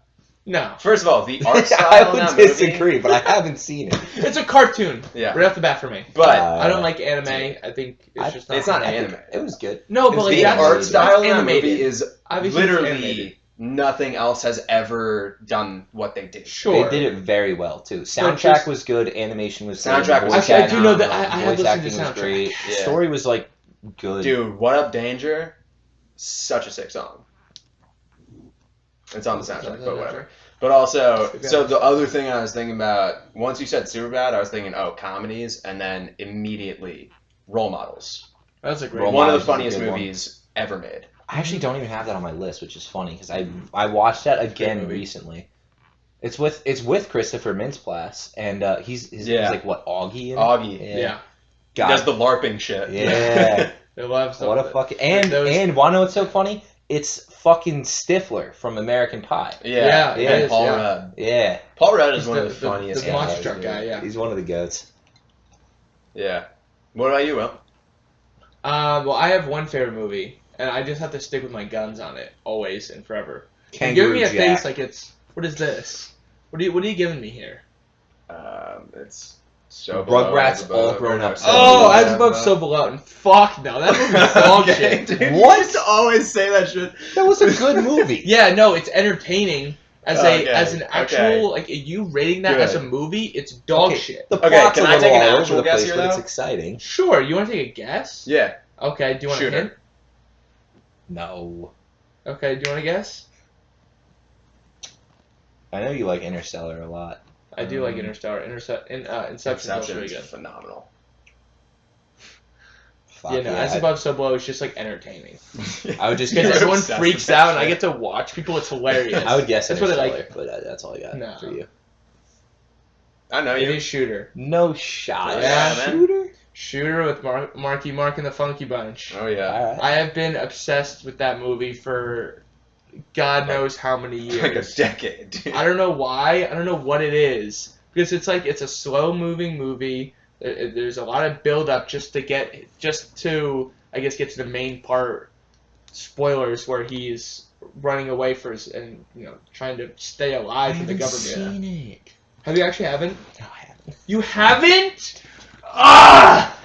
C: No.
B: First of all, the art style
A: I
B: in
A: would
B: that movie.
A: disagree, but I haven't seen it.
C: It's a cartoon.
B: Yeah,
C: Right off the bat for me.
B: but
C: I don't like anime. I think it's just not.
B: it's not
A: I think
B: anime.
A: It was good.
C: No, but like
B: the
C: that's
B: art style in that
C: animated.
B: movie is
C: Obviously it's animated.
B: literally nothing else has ever done what they did.
C: Sure.
A: They did it very well too.
C: But
A: Soundtrack
C: just-
A: was good. Animation was
B: Soundtrack
A: good.
B: was
A: voice
C: Actually, I
A: acting-
C: do know that I
B: Voice
C: have listened to
A: acting was
C: soundtrack.
A: great.
B: Yeah.
A: Story was like good.
B: Dude, What Up Danger? Such a sick song. It's on the soundtrack, but whatever. But also, so the other thing I was thinking about, once you said Superbad, I was thinking, oh, comedies, and then immediately Role Models.
C: That's a great
A: Role
B: One of
A: Models
B: the
A: is a
B: funniest
A: good one.
B: movies ever made.
A: I actually don't even have that on my list, which is funny because I watched that again
C: movie.
A: recently. It's with Christopher Mintz-Plasse, and he's
B: Yeah.
A: like what Augie. In?
B: Augie.
C: Yeah.
B: He
A: God,
B: does the LARPing shit.
A: yeah.
C: I love
A: What a fucking and wanna know what's so funny? It's fucking Stifler from American Pie.
C: Yeah,
B: and
C: it is,
B: Paul
C: yeah.
B: Rudd.
A: Yeah,
B: Paul Rudd is
C: He's
B: one of the funniest
C: the
B: guys.
C: monster truck
B: dude.
C: guy. Yeah.
A: he's one of the goats.
B: Yeah. What about you, Will?
C: Well, I have one favorite movie, and I just have to stick with my guns on it always and forever. You're
A: Kangaroo
C: giving me a
A: Jack.
C: face like it's what is this? What are you giving me here?
B: It's so
A: Rugrats
B: below,
A: all grown up.
C: Oh,
A: I
C: As Above, So Below. And fuck no, that movie's dog shit.
B: Dude,
A: What?
B: You used to always say that shit.
A: That was a good movie.
C: Yeah, no, it's entertaining. As
B: Okay,
C: as an actual
B: okay.
C: like you rating that as a
B: Good.
C: movie, it's dog
A: Okay,
C: shit.
A: The
B: Okay,
A: plot's
B: can
A: a
B: I
A: little
B: take an
A: all over
B: actual
A: the
B: guess
A: place,
B: here,
A: but it's
B: though?
A: exciting.
C: Sure, you want to take a guess?
B: Yeah.
C: Okay, do you want
B: Shooter.
C: a hint?
A: No.
C: Okay, do you want to guess?
A: I know you like Interstellar a lot.
C: I do like Interstellar. Inception is also really
B: Inception's
C: good.
B: phenomenal.
A: Fuck
C: Yeah, no, As Above, So Below is just like entertaining.
A: I would just
C: Because
A: guess.
C: everyone
B: obsessed
C: freaks
B: with that
C: out and I
B: shit.
C: get to watch people. It's hilarious.
A: I would guess
C: That's what I
A: Interstellar,
C: like.
A: but that's all I got
C: No.
A: for you.
B: I know
C: It
B: you.
C: is Shooter.
A: No shot.
C: Yeah,
B: man.
A: Shooter.
C: Shooter with Marky Mark and the Funky Bunch.
B: Oh yeah.
A: All right.
C: I have been obsessed with that movie for God knows how many years.
B: Like a decade, dude.
C: I don't know why. I don't know what it is. Because it's like, it's a slow moving movie. There's a lot of build up just to, I guess, get to the main part. Spoilers, where he's running away and, trying to stay alive from the government.
A: Seen it.
C: Have you actually haven't?
A: No, I haven't.
C: You haven't? Ah!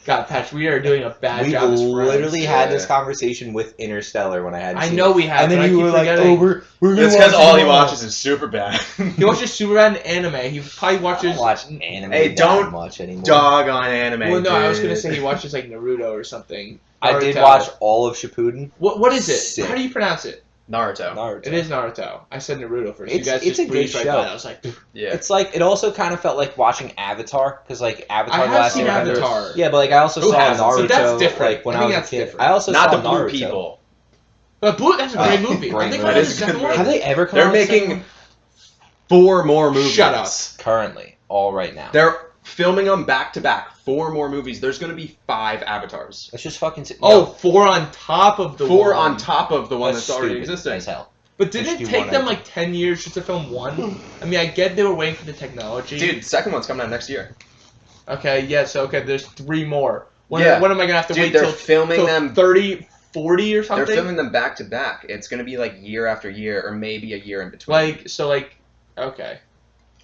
C: God, Patch, we are doing a bad
A: We
C: job as friends.
A: literally had this
B: Yeah.
A: conversation with Interstellar when I had.
C: I know we have,
A: And then
C: but I
A: you
C: keep
A: were like,
C: forgetting.
A: "Oh, we're gonna
B: It's
A: watch
B: because all he
A: it tomorrow."
B: watches is Superbad.
C: He watches Superman and anime. He probably
A: I
C: watches.
A: don't watch anime
B: Hey,
A: that
B: don't
A: much anymore.
B: Dog on anime.
C: Well, no, I was
B: dude.
C: gonna say he watches like Naruto or something.
A: I did
C: Naruto.
A: watch all of Shippuden.
C: What is it?
A: Sick.
C: How do you pronounce it?
B: Naruto.
A: Naruto.
C: It is Naruto. I said Naruto first. You
A: It's-
C: guys
A: it's
C: just
A: a good
C: breezed right
A: show.
C: by it. I was like,
B: Yeah.
A: It's like it also kind of felt like watching Avatar because like Avatar
C: I have
A: last
C: seen
A: year.
C: Avatar.
A: Yeah, but like I also
B: Who
A: saw
B: hasn't?
A: Naruto.
B: So
C: that's different.
A: Like when
C: I
A: I,
C: think
A: was
C: that's
A: a kid.
C: different.
A: I also
B: Not
A: saw
B: the blue
A: Naruto.
B: people.
C: But Blue, that's a great movie.
A: great
C: Have they
A: movie.
C: come out
B: That
C: with
B: is
C: the
B: a
C: second
B: good
C: one?
A: Have they ever come
B: They're
A: out with a second
B: making 4 more movies.
C: Shut up.
A: currently all right now?
B: They're filming them back to back. 4 more movies. There's gonna be 5 avatars.
A: Let's just fucking.
C: Oh, 4 on top of the
B: 4
C: one.
B: on top of the one
A: That's
B: that's already
A: stupid
B: existing.
A: as hell.
C: But
A: Let's
C: didn't
A: do
C: it take
A: one
C: them
A: at
C: like 10 years just to film one? I mean, I get they were waiting for the technology.
B: Dude, the second one's coming out next year.
C: Okay, yeah, so there's 3 more. When,
B: Yeah.
C: when am I gonna have to
B: Dude,
C: wait
B: they're
C: till
B: filming them.
C: 30, 40 or something?
B: They're filming them back to back. It's gonna be like year after year, or maybe a year in between.
C: Okay.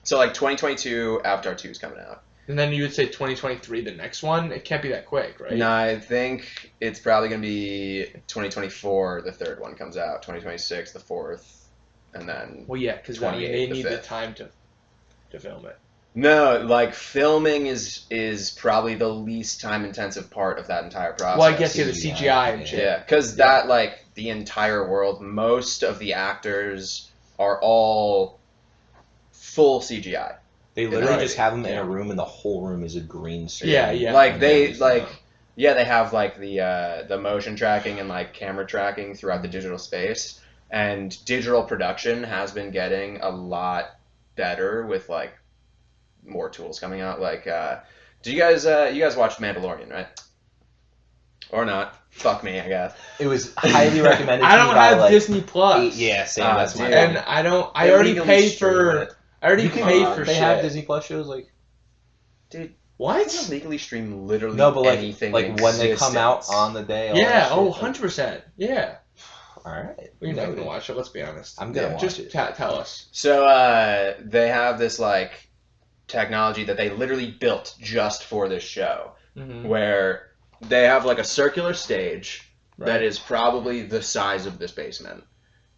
B: So like 2022, Avatar 2 is coming out.
C: And then you would say 2023, the next one? It can't be that quick, right?
B: No, I think it's probably gonna be 2024. The third one comes out. 2026, the fourth, and then
C: Well, yeah, because they
B: 28, the
C: need the
B: fifth.
C: time to film it.
B: no, like filming is probably the least time intensive part of that entire process.
C: Well, I guess, yeah, the
A: CGI,
C: CGI and
A: yeah.
C: shit.
B: Yeah, because that like the entire world, most of the actors are all full CGI.
A: They literally
B: Right.
A: just have them in
C: Yeah.
A: a room, and the whole room is a green screen.
C: Yeah, yeah.
B: Like
A: And
B: they
A: just-
B: like yeah, they have like the motion tracking and like camera tracking throughout the digital space, and digital production has been getting a lot better with like more tools coming out. Like, do you guys watched Mandalorian, right? Or not? Fuck me, I guess.
A: It was highly recommended.
C: I
A: to me
C: don't
A: by,
C: have
A: like,
C: Disney Plus.
A: Yeah, same.
B: Ah,
A: That's my
B: dude.
C: And
A: problem.
C: I don't. I
B: They
C: already
B: legally
C: paid
B: stream
C: for.
B: it.
C: I already
A: You can,
C: paid for
A: they
C: shit.
A: have Disney Plus shows like
B: Dude, you can
C: What?
B: legally stream literally
A: no, but like
B: anything.
A: like
B: in
A: when they come out
B: existence.
A: on the day. all
C: Yeah.
A: that
C: Oh,
A: shit, like,
C: 100%. Yeah.
A: all right.
C: Well, you're never gonna watch it. Let's be honest.
A: I'm gonna
C: Yeah,
A: watch
C: just
A: it.
C: tell us.
B: So they have this like technology that they literally built just for this show,
C: Mm-hmm.
B: where they have like a circular stage
C: Right.
B: that is probably the size of this basement,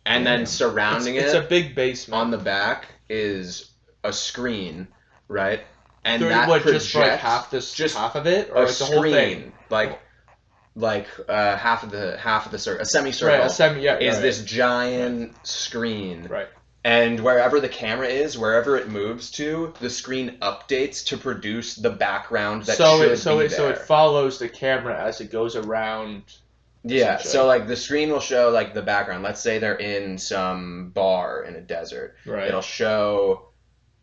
B: and
A: Damn.
B: then surrounding
C: It's
B: it
C: a big basement.
B: on the back is a screen, right? And
C: Through
B: that
C: what,
B: projects
C: just for like half half of it, or
B: a
C: like the whole thing.
B: screen, like half of the circle, a semicircle.
C: Right. A semi. Yeah.
B: is
C: right.
B: this giant screen.
C: Right.
B: And wherever the camera is, wherever it moves to, the screen updates to produce the background that
C: so
B: should
C: it so
B: be
C: it
B: there.
C: so it follows the camera as it goes around.
B: Yeah,
C: essentially.
B: so like the screen will show like the background. Let's say they're in some bar in a desert.
C: Right.
B: It'll show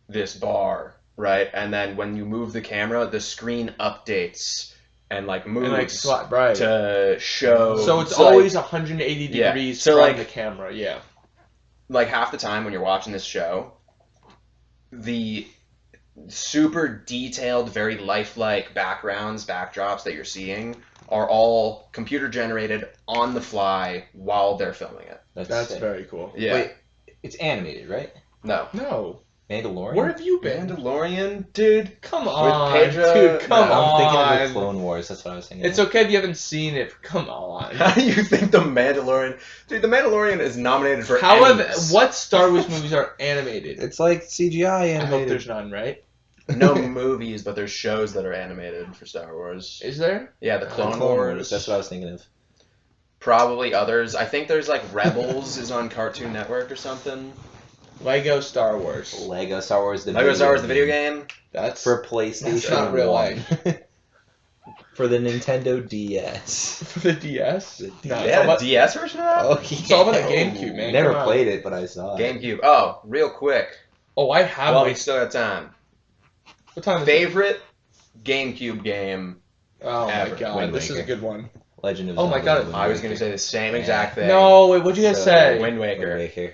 B: this bar, right? And then when you move the camera, the screen updates and like moves
C: And like right.
B: to show.
C: So it's
B: like-
C: always 180
B: Yeah.
C: degrees
B: So,
C: from
B: like-
C: the camera. Yeah.
B: like half the time when you're watching this show, the super detailed, very lifelike backdrops that you're seeing are all computer generated on the fly while they're filming it.
C: That's
A: sick.
C: very cool.
B: Yeah.
A: Wait, it's animated, right?
B: No.
C: No.
A: Mandalorian.
C: Where have you been?
B: Mandalorian, dude.
C: Come on,
B: Pedro-
C: dude. Come
B: No,
A: I'm thinking of
C: on.
A: the Clone Wars. That's what I was thinking.
C: It's okay if you haven't seen it. Come on.
B: How do you think the Mandalorian? Dude, the Mandalorian is nominated for
C: However,
B: Emmys.
C: what Star Wars movies are animated?
A: It's like CGI
C: I
A: animated.
C: hope there's none, right?
B: No movies, but there's shows that are animated for Star Wars.
C: Is there?
B: Yeah, the Clone,
A: Clone
B: Wars.
A: Wars. That's what I was thinking of.
B: Probably others. I think there's like Rebels is on Cartoon Network or something.
C: Lego Star Wars.
A: Lego Star Wars.
B: Lego Star Wars, the video game.
C: That's
A: for PlayStation
C: That's not real
A: 1. For the Nintendo DS.
C: for the DS.
A: The
C: No,
B: They
C: it's all
B: had a
C: about-
B: DS version of that?
A: Oh,
C: It's all about the GameCube, man.
A: Never
C: Come on.
A: played it, but I saw it.
B: GameCube. Oh, real quick.
C: Oh, I have.
B: Well,
C: my,
B: we still got time.
C: what time is it?
B: Favorite GameCube game?
C: Oh my
B: ever.
C: god,
A: Wind
C: this is a
A: Waker.
C: good one.
A: Legend of
C: Oh my
A: Zelda.
C: God.
A: Wind
B: I was gonna
A: Waker.
B: say the same
A: Yeah.
B: exact thing.
C: No, wait, what'd you guys
A: So
C: say?
B: Wind
A: Wind
B: Waker.
A: Waker.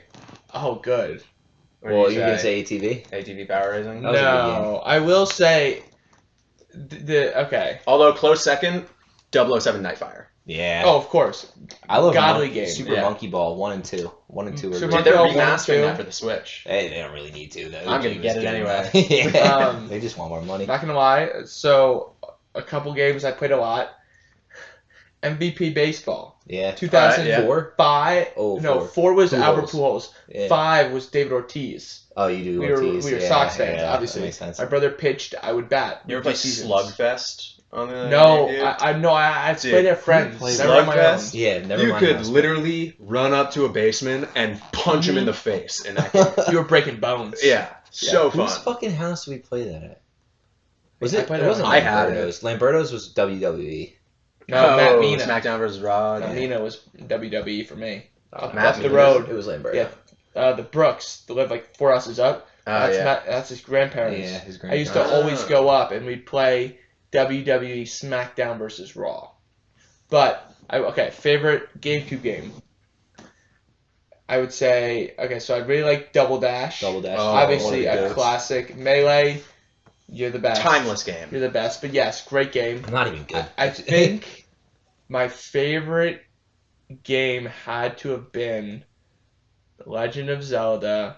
C: Oh, good.
B: What did
A: Well, you can say ATV.
B: ATV Power Racing.
A: That was a good
C: No, I will say okay.
B: Although close second, 007 Nightfire.
A: Yeah.
C: Oh, of course.
A: I love
C: godly game,
A: Super
B: yeah.
A: Monkey Ball 1 and 2. 1 and 2 are
C: Super
B: Dude,
A: great.
C: Monkey
B: they're
C: Ball 1 and
B: remastering
C: 2.
B: that for the Switch.
A: Hey, they don't really need to. Though.
B: I'm gonna
A: Just
B: get it
A: give them
B: anyway.
A: that. Yeah.
C: Um,
A: They just want more money.
C: Not gonna lie. So, a couple games I played a lot. MVP baseball.
A: Yeah.
C: 2004. Five.
A: Oh,
C: No,
A: four.
C: 4 was
A: Pujols.
C: Albert Pujols.
A: Yeah.
C: 5 was David Ortiz.
A: Oh, you do.
C: We were
A: Ortiz. Yeah,
C: Sox fans,
A: yeah,
C: obviously.
A: That makes sense.
C: My brother pitched. I would bat.
B: You ever
C: Rookie
B: play
C: seasons.
B: Slugfest on the
C: No,
B: GameCube?
C: I've
B: Dude,
C: played at friends.
A: played
C: Never on my own.
B: Slugfest?
A: Yeah, never
B: You
A: mind.
B: could
A: house.
B: literally run up to a baseman and punch him in the face in that game.
C: You were breaking bones.
B: Yeah, so
A: Whose
B: fun.
A: fucking house did we play that at? Was
C: I
A: it?
C: played
A: It
C: it
A: wasn't
C: on-
B: I had it.
A: Lamberto's. Lamberto's was WWE.
C: No, Matt Mina.
B: SmackDown vs. Raw.
C: Matt Mina was WWE for me. Up
B: Matt
C: the
B: Mina.
C: road.
A: It was Lamberto.
C: Yeah. The Brooks, they live like 4 houses up. That's
B: yeah.
C: that's his grandparents.
A: Yeah, his
C: I used
A: grandparents.
C: to always go up and we'd play WWE SmackDown versus Raw. But favorite GameCube game. I would say so I really like Double Dash.
A: Double Dash.
B: Oh,
C: Obviously
A: one of the
C: a
A: goats.
C: classic. Melee, you're the best.
B: Timeless game.
C: You're the best. But yes, great game.
A: Not even good.
C: I think my favorite game had to have been The Legend of Zelda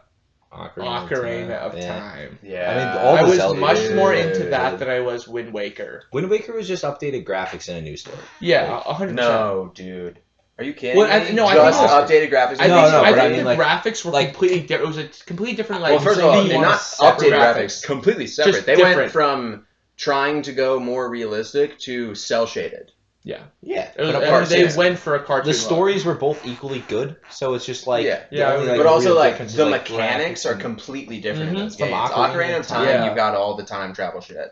C: Ocarina of
A: Yeah.
C: Time.
B: Yeah.
A: I mean, all
C: I
A: the
C: was
A: Zelda
C: much
A: games
C: more
A: are
C: into
A: good.
C: that than I was Wind Waker.
A: Wind Waker was just updated graphics and a new story.
C: Yeah, 100%.
B: No, dude. Are you kidding
C: Well,
B: me?
C: I think
B: Just
C: it's-
B: updated graphics.
C: I
A: No,
C: think,
A: no,
C: I
A: but I
C: think
A: mean,
C: the
A: like-
C: graphics were
A: like-
C: completely different. It was a completely different, like,
B: Well, first of all,
C: 3D
B: they're not
C: separate
B: updated graphics. Completely separate.
C: Just
B: They
C: different.
B: went from trying to go more realistic to cell shaded.
C: Yeah.
A: Yeah,
C: It was,
A: but
C: and they
B: yeah.
C: went for a cartoon.
A: the stories were both equally good, so it's just like
B: Yeah.
A: the
C: Yeah,
A: only,
C: but
B: But also,
A: real
B: like,
A: difference is,
B: the
A: like,
B: mechanics
A: graphics
B: are
A: and-
B: completely different in
C: Mhm.
B: those
A: From
B: games.
A: Ocarina
B: Ocarina
A: of
B: of
A: Time.
B: Time,
C: Yeah.
B: you've got all the time travel shit.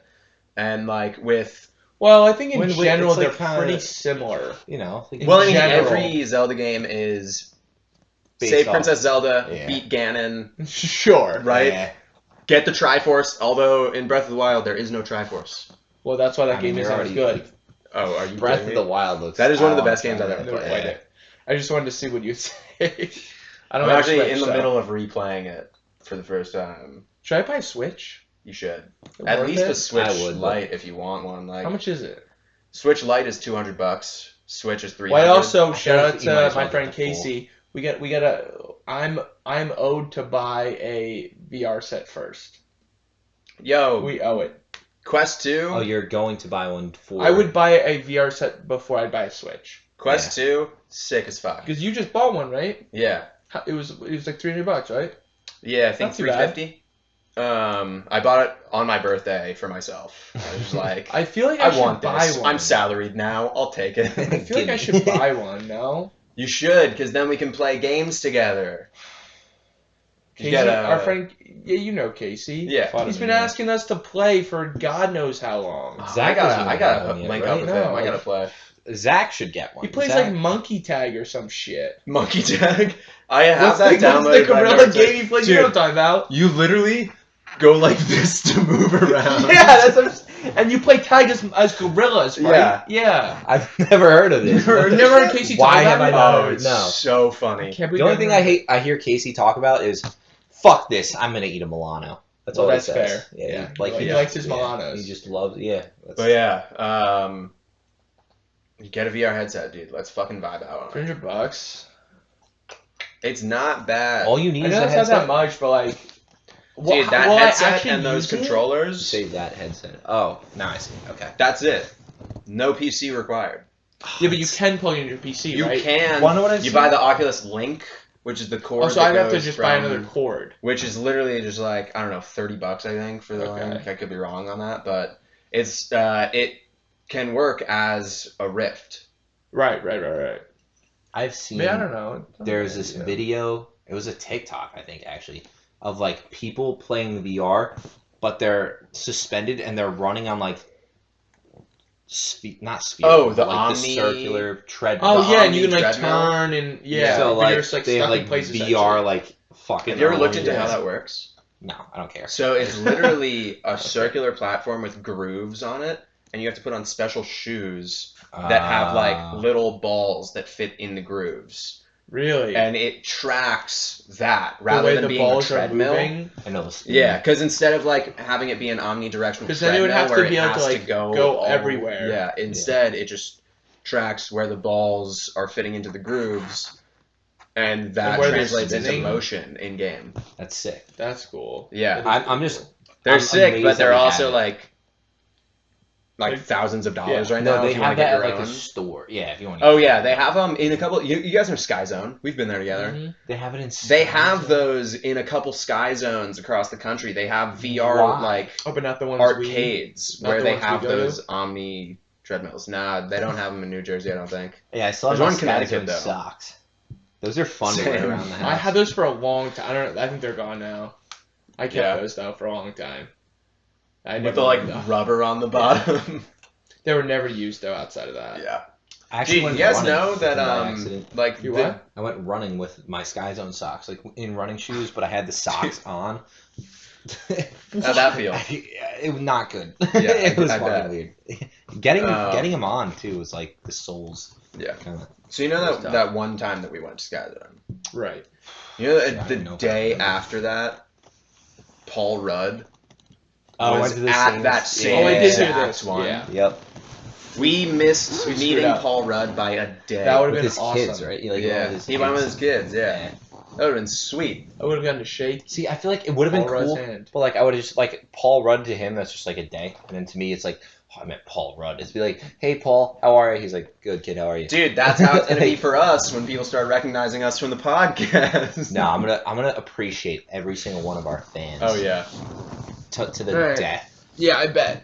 B: And, like, with...
C: Well, I think in
A: When-
C: general
A: it's, like,
C: they're
A: kinda-
C: pretty similar.
A: you know. Like,
C: In
B: Well, I mean,
C: general.
B: every Zelda game is...
A: Based
B: Save
A: off-
B: Princess Zelda,
A: yeah.
B: beat Ganon,
C: Sure.
B: right?
A: Yeah.
B: Get the Triforce, although in Breath of the Wild there is no Triforce.
C: Well, that's why that
A: I
C: game
A: mean,
C: is
A: you're
C: not as
A: already-
C: good.
B: Oh, are you
A: Breath
B: kidding
A: of the
B: me?
A: Wild looks.
B: That is one of the
A: I wanna
B: best games
A: try
B: I've
A: that.
B: ever
C: Never
B: played.
C: played
A: Yeah.
C: it. I just wanted to see what you'd say. I don't
B: I'm
C: have
B: actually
C: Switch,
B: in the
C: so.
B: middle of replaying it for the first time.
C: Should I buy a Switch?
B: You should.
C: Is it
B: At
C: worth
B: least
C: it?
B: a Switch
A: I would, but-
B: Lite if you want one. Like
C: How much is it?
B: Switch Lite is $200. Switch is $300.
C: Well, I also
A: I
C: shout
A: feel
C: out
A: like you might as
C: to
A: well
C: my
A: get
C: friend
A: the full.
C: Casey. We got a. I'm owed to buy a VR set first.
B: Yo,
C: We owe it.
B: Quest 2.
A: Oh, you're going to buy one for?
C: I would buy a VR set before I'd buy a Switch.
B: Quest 2, sick as fuck.
C: Because you just bought one, right?
B: Yeah.
C: It was like $300, right?
B: Yeah, I think
C: Not too bad.
B: $350. I bought it on my birthday for myself. I was like,
C: I feel like
B: I
C: I should
B: want
C: buy
B: this.
C: one.
B: I'm salaried now. I'll take it.
C: I feel like I
A: Gimme.
C: should buy one. No.
B: You should, because then we can play games together. You
C: Casey,
B: gotta-
C: our friend, yeah, you know Casey.
B: Yeah.
C: He's been asking us to play for God knows how long.
A: Zach
B: I
A: doesn't
B: gotta
A: have one yet,
B: link
A: right?
B: up with him.
C: No.
B: I gotta play.
A: Zach should get one.
C: He plays
A: Zach,
C: like Monkey Tag or some shit.
B: Monkey Tag. I have
C: What's
B: that
C: the
B: downloaded. but I've
C: gorilla
B: never
C: game he plays? You know what I'm talking about?
B: You literally go like this to move around.
C: Yeah, that's what I'm s- and you play tag as gorillas, right?
B: Yeah.
C: Yeah.
A: I've never heard of this.
C: Never heard Casey talk
A: Why
C: about
A: have I
C: it?
A: not
B: Oh,
A: heard?
B: it's
A: No.
B: so funny.
C: I can't
A: The
C: believe
A: only
C: I've
A: thing
C: never-
A: I hear Casey talk about is, "Fuck this! I'm gonna eat a Milano." That's
C: Well,
A: all
C: that's
A: he says.
C: fair. Yeah.
A: like
C: He
A: yeah,
C: likes his
A: yeah.
C: Milanos.
A: He just loves. Yeah.
B: But yeah, you get a VR headset, dude. Let's fucking vibe out on it.
C: $300.
B: It's not bad.
A: All you need
C: I
A: is
C: know
A: a
C: it's not that
A: headset.
C: much, but like,
B: Dude, that
C: will I
B: headset
C: actually
B: and those
C: use it?
B: controllers,
A: Save that headset. Oh, now I see. Okay.
B: that's it. No PC required.
C: Yeah, but you can plug it in your PC,
B: You
C: right?
B: can.
A: Wanna know what I've
B: You
A: seen?
B: buy the Oculus Link, which is the cord.
C: Oh, so
B: that
C: I'd have to
B: goes
C: just buy
B: from-
C: another cord.
B: Which is literally just like, I don't know, $30 I think for the
C: Okay.
B: Link. I could be wrong on that, but it's it can work as a Rift.
C: Right.
A: I've seen.
C: Maybe, I don't know.
A: There's this video. It was a TikTok, I think, actually, of like people playing the VR, but they're suspended and they're running on like, not sphere.
B: Oh, the
A: like
B: Omni-
A: the circular treadmill.
C: Oh
B: The
C: yeah, and you can like
B: treadmill?
C: turn and yeah.
A: So
C: but
A: like
C: you're just, like
A: they have
C: stuck in
A: like
C: place.
A: VR
C: essentially.
A: like fucking.
B: Have you ever
A: around
B: looked into
A: you.
B: how that works?
A: No, I don't care.
B: So it's literally a circular platform with grooves on it, and you have to put on special shoes that have like little balls that fit in the grooves,
C: Really?
B: and it tracks that
C: the
B: rather
C: way
B: than
C: the
B: being a
C: balls are
B: treadmill.
C: moving.
A: I know this.
B: Yeah, because instead of like having it be an omnidirectional
C: Because then it would
B: treadmill
C: have to
B: where
C: be
B: it
C: able to
B: has
C: like
B: go
C: everywhere.
B: Yeah, instead it just tracks where the balls are fitting into the grooves, and that
C: And where they're
B: translates into
C: spinning.
B: motion in game.
A: That's sick.
C: That's cool.
B: Yeah.
C: That is
A: I'm
C: cool.
A: just.
B: They're
A: I'm
B: sick,
A: amazed
B: but
A: that
B: they're
A: we have
B: also
A: it.
B: like
C: Like-
B: thousands of dollars right
A: No,
B: now.
A: they
B: if you
A: have
B: want to get
A: that
B: your
A: at like
B: own.
A: a store. Yeah, if you want.
B: Oh yeah, they have them in a couple. You guys know Sky Zone. We've been there together.
C: Mhm.
A: They have it in.
B: They have those in a couple Sky Zones across the country. They have VR
A: Why?
B: like
C: Oh, but not the ones
B: arcades
C: Not
B: where
C: the
B: they
C: ones we
B: have
C: go to?
B: those Omni treadmills. Nah, they don't have them in New Jersey. I don't think.
A: Yeah, I saw
B: There's
A: my
B: one in
A: Sky
B: Connecticut,
A: Zone
B: though.
A: socks. Those are fun to
B: Same.
A: wear around the house.
C: I had those for a long time. I think they're gone now. I kept
B: Yeah.
C: those though for a long time. I
B: With
C: never
B: the like
C: wore them.
B: rubber on the bottom.
C: They were never used though outside of that.
B: yeah.
A: I
B: Dude,
A: went
B: you guys
A: running
B: know
A: with
B: that
A: them by accident.
B: like
C: You
B: the-
C: what?
A: I went running with my Sky Zone socks, like in running shoes, but I had the socks on.
B: How'd that feel?
A: It was not good.
B: Yeah,
A: it was
B: I
A: fucking
B: bet.
A: weird. Getting
B: Um,
A: getting them on too was like the soles.
B: Yeah.
A: Kinda,
B: So you know
A: Stuff.
B: that one time that we went to Sky Zone.
C: Right.
B: You know
A: Yeah, I
B: the
A: didn't know if I
B: day
A: remember.
B: after that, Paul Rudd
A: I
B: was
A: went to the
B: at
A: same-
B: that same
C: Oh, I did hear
B: exact
C: this.
B: one.
C: Yeah.
A: Yep.
B: We missed
C: Screwed
B: meeting
C: up.
B: Paul Rudd by a day.
C: That would've
A: With
C: been
A: his
C: awesome.
A: kids, right? Like,
B: yeah, he went with his kids. Yeah, that would have been sweet.
C: I would have gotten to shake
A: See, I feel like it would have been
C: Paul Rudd's
A: cool,
C: hand.
A: but like I would have just like Paul Rudd to him. That's just like a day, and then to me, it's like, oh, I met Paul Rudd. It's be like, hey Paul, how are you? He's like, good kid, how are you?
B: Dude, that's how it's gonna be for us when people start recognizing us from the podcast.
A: No, I'm gonna appreciate every single one of our fans.
B: Oh yeah.
A: To the
C: Right.
A: death.
C: Yeah, I bet.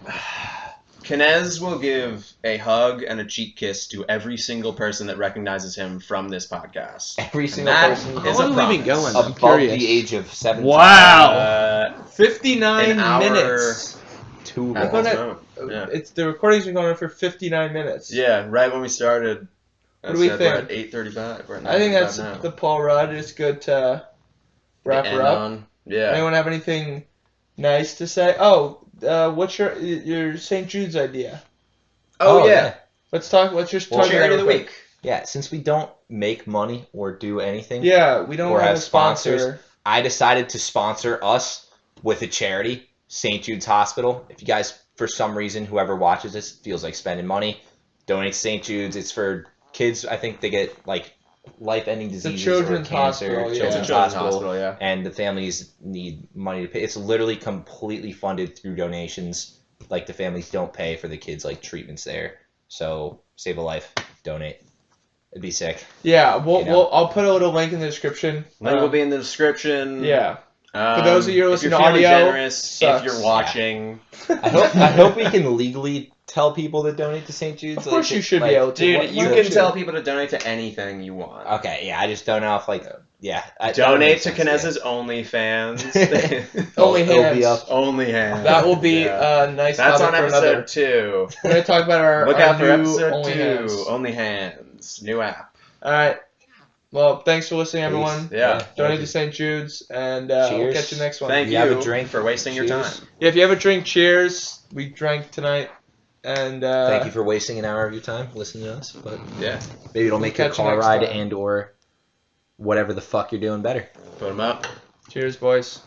B: Kinez will give a hug and a cheek kiss to every single person that recognizes him from this podcast.
A: Every single
B: that
A: person
B: is
C: How long
B: a
C: have we been
B: promise.
C: going? I'm
A: above
C: curious.
A: the age of 17.
C: Wow. 59
B: an hour-
C: minutes.
A: Too
B: At
A: long.
B: this
C: At-
B: moment. Yeah.
C: It's the recording's been going on for 59 minutes.
B: Yeah, right when we started.
C: What do we
B: We're
C: think?
B: at 8:35. We're at
C: I think
B: 9:35
C: that's
B: now.
C: the Paul Rudd. It's good to wrap
B: To
C: her
B: end
C: up.
B: on. Yeah.
C: Anyone have anything nice to say? Oh, what's your St. Jude's idea?
B: Oh, yeah.
C: Let's talk. Let's just
A: Well,
C: talk about
B: Charity
C: it
B: of the
C: real quick.
B: week.
A: Yeah, since we don't make money or do anything,
C: Yeah, we don't
A: Or
C: have
A: have
C: a sponsor.
A: sponsors. I decided to sponsor us with a charity, St. Jude's Hospital. If you guys, for some reason, whoever watches this feels like spending money, donate to St. Jude's. It's for kids. I think they get like life-ending diseases
C: children's
A: or cancer.
C: hospital, yeah.
B: It's a
A: Children's
B: children's
A: hospital.
B: hospital, yeah.
A: And the families need money to pay. It's literally completely funded through donations. Like the families don't pay for the kids' like treatments there. So save a life, donate. It'd be sick.
C: Yeah,
A: You know.
C: I'll put a little link in the description.
B: Link will be in the description.
C: Yeah. For those of you who are
B: if you're
C: listening to
B: feeling
C: audio,
B: generous,
C: sucks.
B: if you're watching.
A: I hope we can legally tell people to donate to St. Jude's.
C: Of course you should be able to.
B: Dude,
C: What-
B: you
C: what
B: can
C: should-
B: tell people to donate to anything you want.
A: Okay, yeah, I just don't know if like
B: Donate to Kinez's OnlyFans.
C: Only
A: It'll be
C: hands.
A: up.
B: Only hands.
C: That will be
B: Yeah.
C: a nice
B: That's
C: topic
B: on
C: for another.
B: episode 2.
C: We're gonna talk about our
B: Look
C: our
B: out for
C: new
B: episode
C: Only
B: 2.
C: Hands.
B: Only Hands. New app.
C: All right. Well, thanks for listening, everyone.
B: Yeah.
C: Donate to St. Jude's, and we'll
A: Cheers.
C: catch you next one.
B: Thank
A: You
B: you
A: have a drink?
B: for wasting your time.
A: Cheers.
C: Yeah, if you have a drink, cheers. We drank tonight, and
A: Thank you for wasting an hour of your time listening to us. But
B: Yeah.
A: maybe it'll
C: We'll
A: make your
C: catch you
A: car
C: next
A: ride
C: time.
A: and or whatever the fuck you're doing better.
B: Put them up.
C: Cheers, boys.